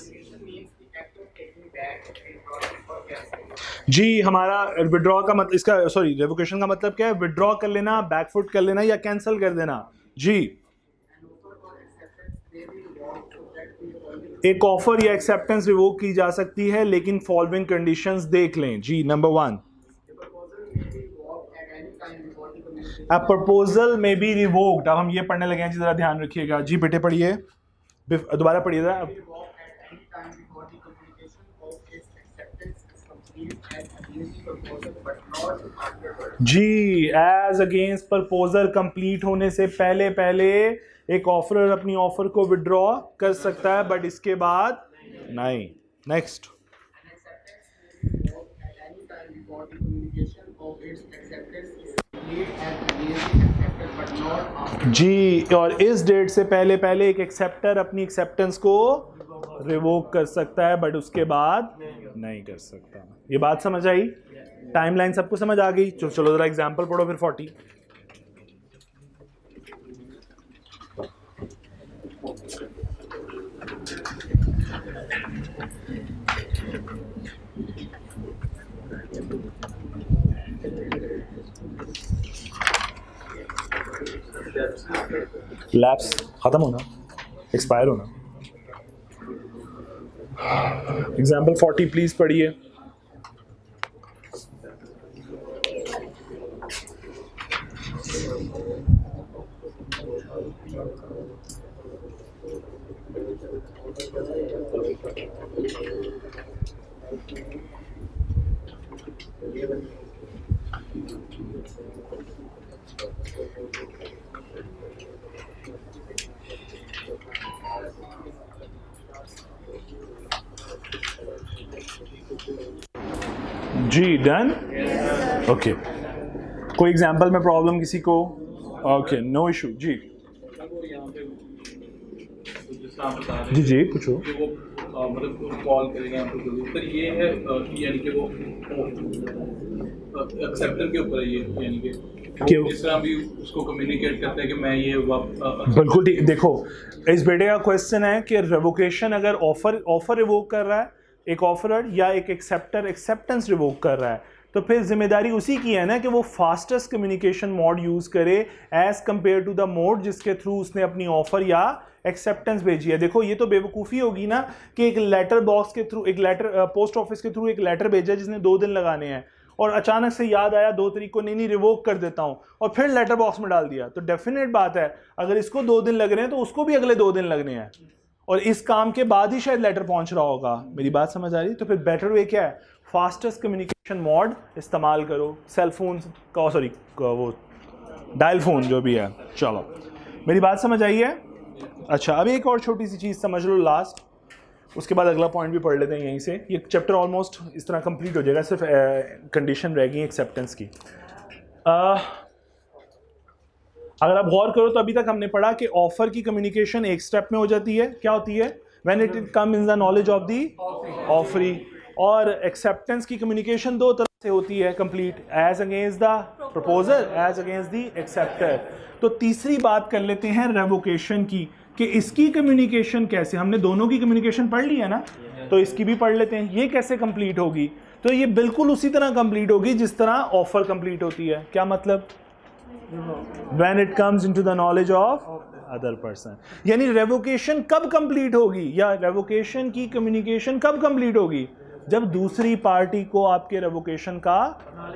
जी हमारा विड्रॉ का मतलब, इसका सॉरी रेवोकेशन का मतलब क्या है? विड्रॉ कर लेना, बैकफुट कर लेना या कैंसिल कर देना। जी एक ऑफर या एक्सेप्टेंस रिवोक की जा सकती है, लेकिन फॉलोइंग कंडीशंस देख लें। जी नंबर 1, अ प्रपोजल में बी रिवोक्ड। अब हम ये पढ़ने लगे हैं जी, जरा ध्यान रखिएगा। जी बेटे पढ़िए, दोबारा पढ़िए जरा। जी, एज अगेंस्ट प्रपोजर कंप्लीट होने से पहले पहले एक ऑफरर अपनी ऑफर को विड्रॉ कर सकता है, बट इसके बाद नहीं। नेक्स्ट। जी, और इस डेट से पहले पहले एक एक्सेप्टर अपनी एक्सेप्टेंस को रिवोक कर सकता है, बट उसके बाद नहीं कर सकता। ये बात समझ आई? टाइमलाइन सबको समझ आ गई? चलो जरा एग्जांपल पढ़ो फिर 40। लैप्स खत्म होना, एक्सपायर होना। एग्जाम्पल 40 प्लीज पढ़िए। जी डन? ओके, कोई एग्जांपल में प्रॉब्लम किसी को? Okay, no issue. जी जी जी पूछो। वो मतलब कॉल करेगा आपको, पर ये है कि यानी कि वो एक्सेप्टर के ऊपर है ये, यानी कि क्यों? जिस तरह भी उसको कम्युनिकेट करते हैं कि मैं ये बिल्कुल ठीक। देखो, इस बेटे का क्वेश्चन है कि रेवोकेशन अगर ऑफर रिवोक कर रहा है एक ऑफरर, या एक एक्सेप्टर एक्सेप्टेंस रिवोक कर रहा है, तो फिर जिम्मेदारी उसी की है ना कि वो फास्टेस्ट कम्युनिकेशन मोड यूज़ करे as compare to the mode जिसके थ्रू उसने अपनी ऑफर या एक्सेप्टेंस भेजी है। देखो, ये तो बेवकूफ़ी होगी ना कि एक लेटर बॉक्स के थ्रू, एक लेटर पोस्ट ऑफिस के थ्रू एक लेटर भेजा जिसने 2 दिन लगाने हैं, और अचानक से याद आया 2 तारीख को नहीं रिवोक कर देता हूँ, और फिर लेटर बॉक्स में डाल दिया। तो डेफिनेट बात है अगर इसको 2 दिन लग रहे हैं तो उसको भी अगले 2 दिन लगने हैं, और इस काम के बाद ही शायद लेटर पहुंच रहा होगा। मेरी बात समझ आ रही? तो फिर बेटर वे क्या है? फास्टेस्ट कम्युनिकेशन मोड इस्तेमाल करो, सेल फोन का, सॉरी वो डायल फोन जो भी है। चलो, मेरी बात समझ आई है? अच्छा, अभी एक और छोटी सी चीज़ समझ लो लास्ट, उसके बाद अगला पॉइंट भी पढ़ लेते हैं यहीं से। ये चैप्टर ऑलमोस्ट इस तरह कंप्लीट हो जाएगा, सिर्फ कंडीशन रह गई एक्सेप्टेंस की। अगर आप गौर करो तो अभी तक हमने पढ़ा कि ऑफर की कम्युनिकेशन एक स्टेप में हो जाती है। क्या होती है? When it come in the knowledge of the offeree. और एक्सेप्टेंस की कम्युनिकेशन 2 तरह से होती है complete, as against the proposer, as against the acceptor. तो तीसरी बात कर लेते हैं रेवोकेशन की, कि इसकी कम्युनिकेशन कैसे, हमने दोनों की कम्युनिकेशन पढ़ ली है ना, तो इसकी भी पढ़ लेते हैं। ये कैसे कंप्लीट होगी? तो ये बिल्कुल उसी तरह कंप्लीट होगी जिस तरह ऑफर कंप्लीट होती है। क्या मतलब? When it comes into the knowledge of other person। यानी रेवोकेशन कब कंप्लीट होगी, या रेवोकेशन की कम्युनिकेशन कब कंप्लीट होगी? जब दूसरी पार्टी को आपके रेवोकेशन का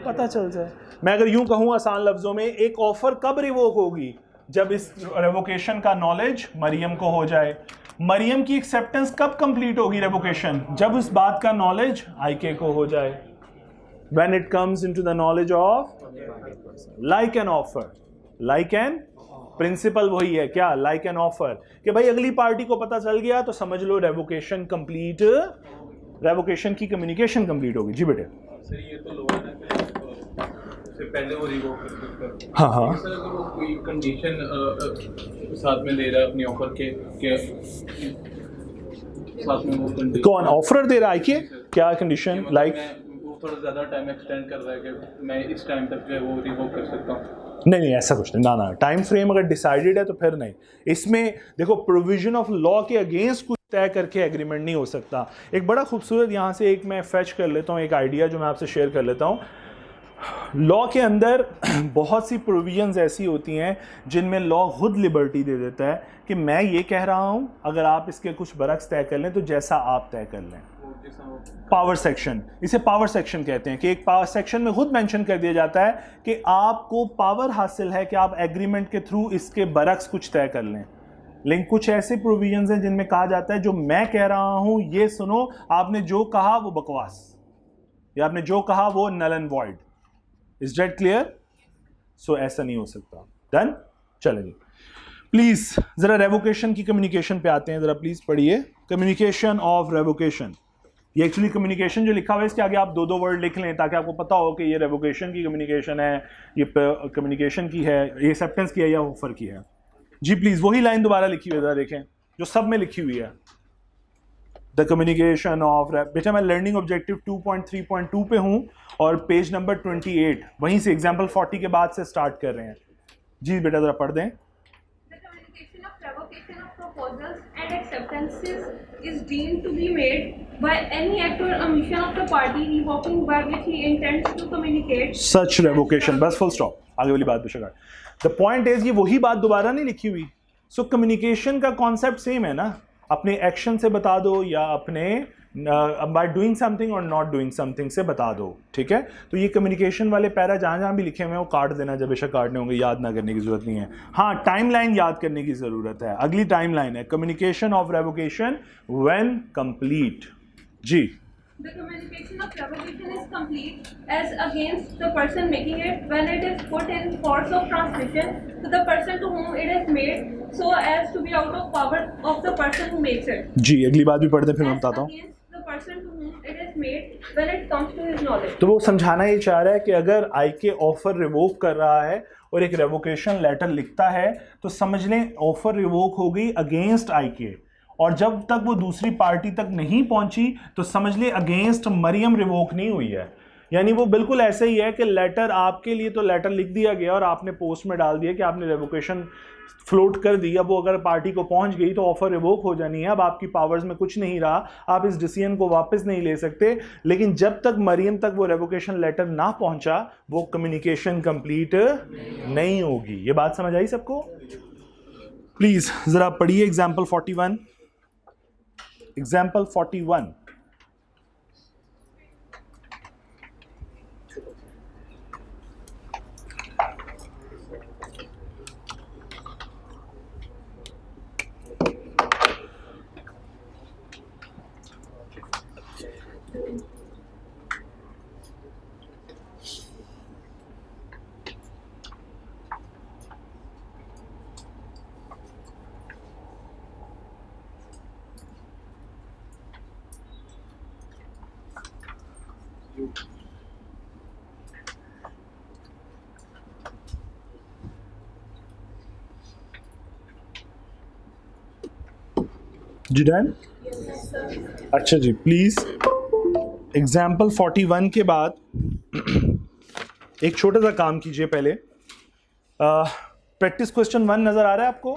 पता चल जाए। मैं अगर यूं कहूं आसान लफ्जों में, एक ऑफर कब रिवोक होगी? जब इस रेवोकेशन का नॉलेज मरियम को हो जाए। मरियम की एक्सेप्टेंस कब कंप्लीट होगी रेवोकेशन? जब इस बात का नॉलेज आईके को हो जाए। When it comes into the knowledge of like an offer, like an principle वही है क्या? like an offer, कि भाई अगली पार्टी को पता चल गया तो समझ लो रेवोकेशन कंप्लीट, रेवोकेशन की कम्युनिकेशन कंप्लीट होगी। जी बेटे। सर ये तो लोअर है, से पहले वो रिवोक कर सकता है। हाँ हाँ। सर अगर वो कोई कंडीशन साथ में दे रहा है अपनी ऑफर के साथ में, वो कंडीशन कौन ऑफर दे रहा है? क्या कंडीशन? लाइक थोड़ा ज़्यादा टाइम एक्सटेंड कर रहा है कि मैं इस टाइम तक जो है वो रिवोक कर सकता हूँ। नहीं, ऐसा कुछ नहीं। ना, टाइम फ्रेम अगर डिसाइडेड है तो फिर नहीं। इसमें देखो, प्रोविजन ऑफ लॉ के अगेंस्ट कुछ तय करके एग्रीमेंट नहीं हो सकता। एक बड़ा खूबसूरत यहाँ से एक मैं फैच कर लेता हूँ, एक आइडिया जो मैं आपसे शेयर कर लेता हूँ। लॉ के अंदर बहुत सी प्रोविजंस ऐसी होती हैं जिनमें लॉ खुद लिबर्टी दे देता है कि मैं ये कह रहा हूँ, अगर आप इसके कुछ बरक्स तय कर लें तो जैसा आप तय कर लें। पावर सेक्शन, इसे पावर सेक्शन कहते हैं, कि एक पावर सेक्शन में खुद मेंशन कर दिया जाता है कि आपको पावर हासिल है कि आप एग्रीमेंट के थ्रू इसके बरक्स कुछ तय कर लें। लेकिन कुछ ऐसे प्रोविजंस हैं जिनमें कहा जाता है जो मैं कह रहा हूं ये सुनो, आपने जो कहा वो बकवास। या आपने जो कहा वो null and void. Is that clear? So ऐसा नहीं हो सकता। डन? चलेंगे प्लीज जरा रेवोकेशन की कम्युनिकेशन पे आते हैं, जरा प्लीज पढ़िए कम्युनिकेशन ऑफ रेवोकेशन। ये एक्चुअली कम्युनिकेशन जो लिखा हुआ है इसके आगे आप दो दो वर्ड लिख लें ताकि आपको पता हो कि ये रेवोकेशन की कम्युनिकेशन है, ये कम्युनिकेशन की है, ये एक्सेप्टेंस की है या ऑफर की है। जी प्लीज वही लाइन दोबारा लिखी हुई है, जरा देखें जो सब में लिखी हुई है। द कम्युनिकेशन ऑफ, बेटा मैं लर्निंग ऑब्जेक्टिव 2.3.2 पे हूँ और पेज नंबर 28 वहीं से एग्जाम्पल 40 के बाद से स्टार्ट कर रहे हैं। जी बेटा जरा पढ़ दें। The communication of revocation of proposals and acceptances is deemed to be made by any act or omission of the party revoking by which he intends to communicate such revocation, बस फुल स्टॉप, आगे वाली बात पे द पॉइंट इज ये वही बात दोबारा नहीं लिखी हुई। सो कम्युनिकेशन का कॉन्सेप्ट सेम है ना, अपने एक्शन से बता दो या अपने बाय डूइंग समथिंग और नॉट डूइंग समथिंग से बता दो, ठीक है। तो ये कम्युनिकेशन वाले पैरा जहाँ जहाँ भी लिखे हुए हैं वो काट देना, जब बेशक काटने होंगे, याद ना करने की जरूरत नहीं है। हाँ टाइमलाइन याद करने की जरूरत है, अगली टाइमलाइन है communication of revocation when complete. जी The communication of revocation is complete as against the person making it when it is put in force of transmission to the person to whom it is made so as to be out of power of the person who makes it. जी अगली बात भी पढ़ दें फिर मैं As बताता हूँ। against the person to whom it is made when it comes to his knowledge. तो वो समझाना ये चाह रहा है कि अगर आई के ऑफर रिवोक कर रहा है और एक रेवोकेशन लेटर लिखता है तो समझ लें ऑफर रिवोक हो गई अगेंस्ट आई के, और जब तक वो दूसरी पार्टी तक नहीं पहुंची तो समझ ले अगेंस्ट मरियम रिवोक नहीं हुई है। यानी वो बिल्कुल ऐसे ही है कि लेटर आपके लिए तो लेटर लिख दिया गया और आपने पोस्ट में डाल दिया कि आपने रेवोकेशन फ्लोट कर दी, अब वो अगर पार्टी को पहुंच गई तो ऑफर रिवोक हो जानी है, अब आपकी पावर्स में कुछ नहीं रहा, आप इस डिसीजन को वापस नहीं ले सकते। लेकिन जब तक मरियम तक वो रेवोकेशन लेटर ना पहुंचा वो कम्युनिकेशन कंप्लीट नहीं होगी। ये बात समझ आई सबको? प्लीज जरा पढ़िए एग्जाम्पल 41। एग्जाम्पल 41। जी डन? अच्छा जी प्लीज एग्जाम्पल 41 के बाद एक छोटा सा काम कीजिए। पहले प्रैक्टिस क्वेश्चन 1 नजर आ रहा है आपको?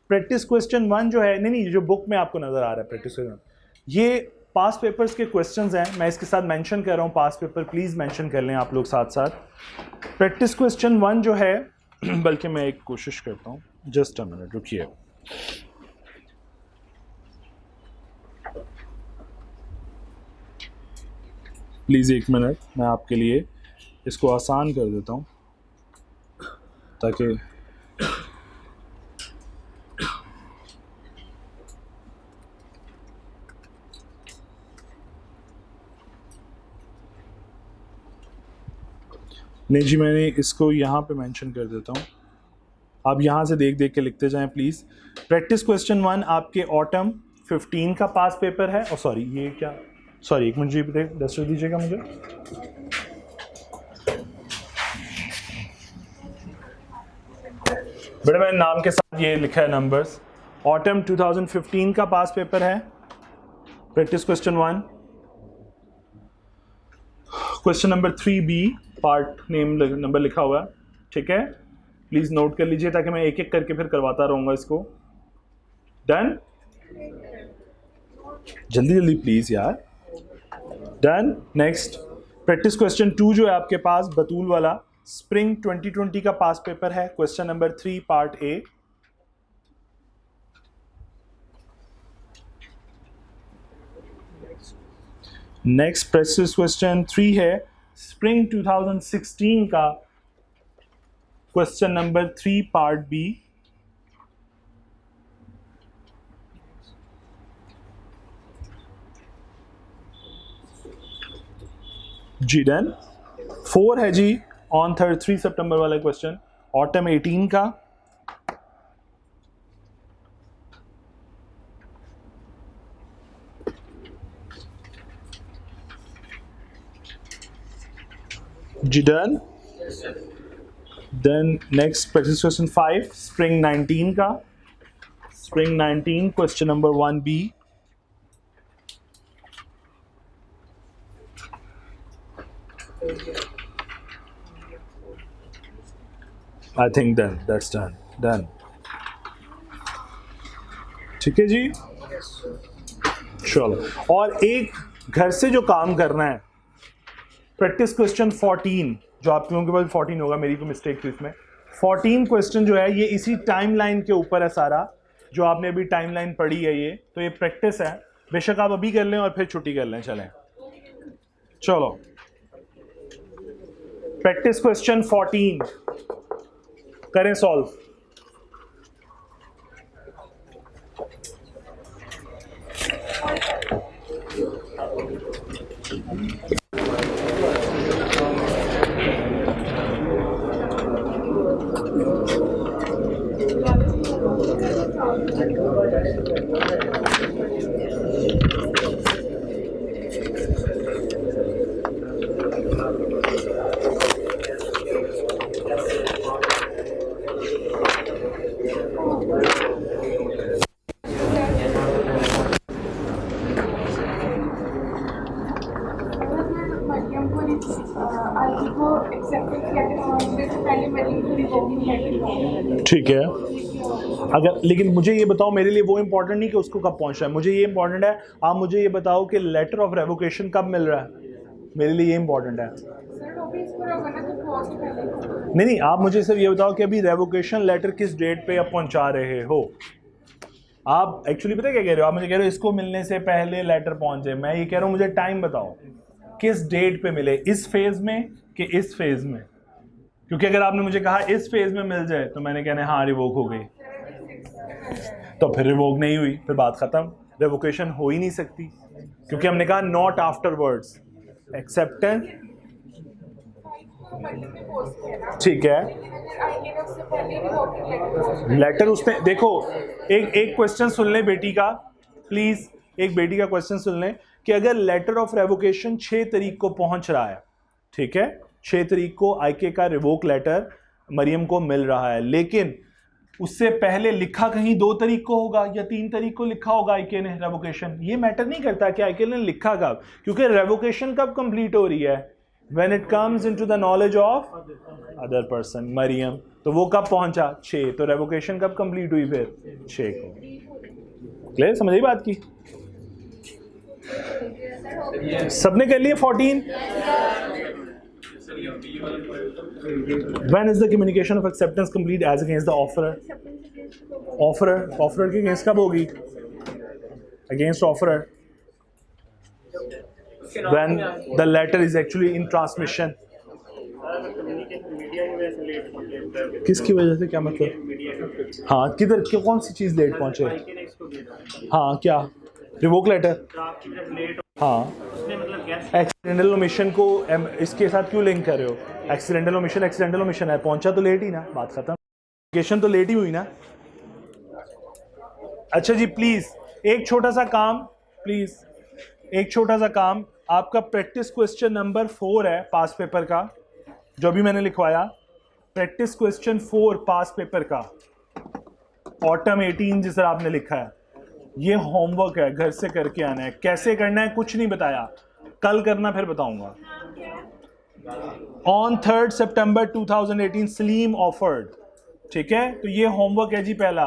प्रैक्टिस क्वेश्चन 1 जो है, नहीं जो बुक में आपको नजर आ रहा है प्रैक्टिस क्वेश्चन, ये पास पेपर्स के क्वेश्चंस हैं। मैं इसके साथ मेंशन कर रहा हूँ पास पेपर, प्लीज मेंशन कर लें आप लोग साथ साथ। प्रैक्टिस क्वेश्चन 1 जो है बल्कि मैं एक कोशिश करता हूँ, जस्ट अ मिनट रुकिए। प्लीज़ एक मिनट, मैं आपके लिए इसको आसान कर देता हूँ ताकि नहीं जी मैंने इसको यहाँ पे मेंशन कर देता हूँ, आप यहाँ से देख देख के लिखते जाएं प्लीज़। प्रैक्टिस क्वेश्चन 1 आपके ऑटम 15 का पास पेपर है। और सॉरी ये क्या, सॉरी एक मिनट जी डस्टर दीजिएगा मुझे। बेटा मैंने नाम के साथ ये लिखा है नंबर्स। ऑटम 2015 का पास पेपर है practice question 1। Question number 3B part name number लिखा हुआ है, ठीक है, प्लीज नोट कर लीजिए ताकि मैं एक एक करके फिर करवाता रहूंगा इसको। डन? जल्दी जल्दी प्लीज यार। डन? नेक्स्ट प्रैक्टिस क्वेश्चन 2 जो है आपके पास बतूल वाला, स्प्रिंग 2020 का पास पेपर है, question number 3 part A. Next practice question 3 है स्प्रिंग 2016 का क्वेश्चन नंबर 3 पार्ट बी। जी डन। 4 है जी ऑन 3 सितंबर वाला क्वेश्चन, ऑटम 18 का। जी done. Then next practice question 5 spring 19 का। Spring 19 question number 1B। I think done, that's done, done. ठीक है जी, चलो। और एक घर से जो काम करना है, प्रैक्टिस क्वेश्चन 14, जो आप लोगों के पास 14 होगा, मेरी को मिस्टेक थी इसमें। 14 क्वेश्चन जो है ये इसी टाइमलाइन के ऊपर है सारा, जो आपने अभी टाइमलाइन पढ़ी है ये, तो ये प्रैक्टिस है। बेशक आप अभी कर लें और फिर छुट्टी कर लें, चलें। चलो, प्रैक्टिस क्वेश्चन 14 करें सॉल्व। मरियम को आईटी को एक्सेप्टेंस लेटर मांगने से पहले मरियम को रिवोकिंग लेटर मांगना। ठीक है, अगर लेकिन मुझे ये बताओ, मेरे लिए वो इंपॉर्टेंट नहीं कि उसको कब पहुंचना है, मुझे ये इंपॉर्टेंट है आप मुझे ये बताओ कि लेटर ऑफ रेवोकेशन कब मिल रहा है। मेरे लिए ये इंपॉर्टेंट है। सर ऑफिस पर होगा ना तो पोस्ट पहले। नहीं, आप मुझे सिर्फ ये बताओ कि अभी रेवोकेशन लेटर किस डेट पे आप पहुंचा रहे हो। आप एक्चुअली पता क्या कह रहे हो, आप मुझे कह रहे हो इसको मिलने से पहले लेटर पहुंचे, मैं ये कह रहा हूँ मुझे टाइम बताओ किस डेट पे मिले, इस फेज में कि इस फेज में। क्योंकि अगर आपने मुझे कहा इस फेज में मिल जाए तो मैंने कहना हाँ रिवोक हो गई, तो फिर रिवोक नहीं हुई, फिर बात खत्म, रेवोकेशन हो ही नहीं सकती, क्योंकि हमने कहा नॉट आफ्टरवर्ड्स एक्सेप्टेंस। ठीक है, लेटर उसने देखो, एक क्वेश्चन सुन लें बेटी का प्लीज, एक बेटी का क्वेश्चन सुन लें कि अगर लेटर ऑफ रेवोकेशन 6 तारीख को पहुंच रहा है, ठीक है, 6 तारीख को आईके का रिवोक लेटर मरियम को मिल रहा है, लेकिन उससे पहले लिखा कहीं 2 तारीख को होगा या 3 तारीख को लिखा होगा आईके ने रेवोकेशन। ये मैटर नहीं करता कि आईके ने लिखा कब, क्योंकि रेवोकेशन कब कंप्लीट हो रही है, when it comes into the knowledge of other person Mariam. तो वो कब पहुंचा 6, तो रेवोकेशन कब कंप्लीट हुई फिर 6 को। क्लियर, समझ आई बात की? सबने कर लिया 14। When is the communication of acceptance complete as against the offerer? Offerer के against कब होगी? Against offerer. When the letter is actually in transmission. किसकी वजह से, क्या मतलब? हाँ, किधर कौन सी चीज़ लेट पहुंचे? हाँ, क्या रिवोक लेटर? हाँ, एक्सीडेंटल ओमिशन को इसके साथ क्यों लिंक कर रहे हो? एक्सीडेंटल ओमिशन है, पहुंचा तो लेट ही ना, बात खत्म, एप्लीकेशन तो लेट ही हुई ना। अच्छा जी, प्लीज एक छोटा सा काम, प्लीज एक छोटा सा काम, आपका प्रैक्टिस क्वेश्चन नंबर 4 है पास पेपर का, जो भी मैंने लिखवाया, प्रैक्टिस क्वेश्चन 4 पास पेपर का, ऑटम 18 जिस तरह आपने लिखा है, ये होमवर्क है, घर से करके आना है। कैसे करना है कुछ नहीं बताया, कल करना फिर बताऊंगा। ऑन 3 सितंबर 2018 सलीम ऑफर्ड, ठीक है, तो ये होमवर्क है जी पहला।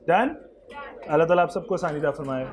डन। अल्लाह ताला आप सबको आसानी अता फरमाए।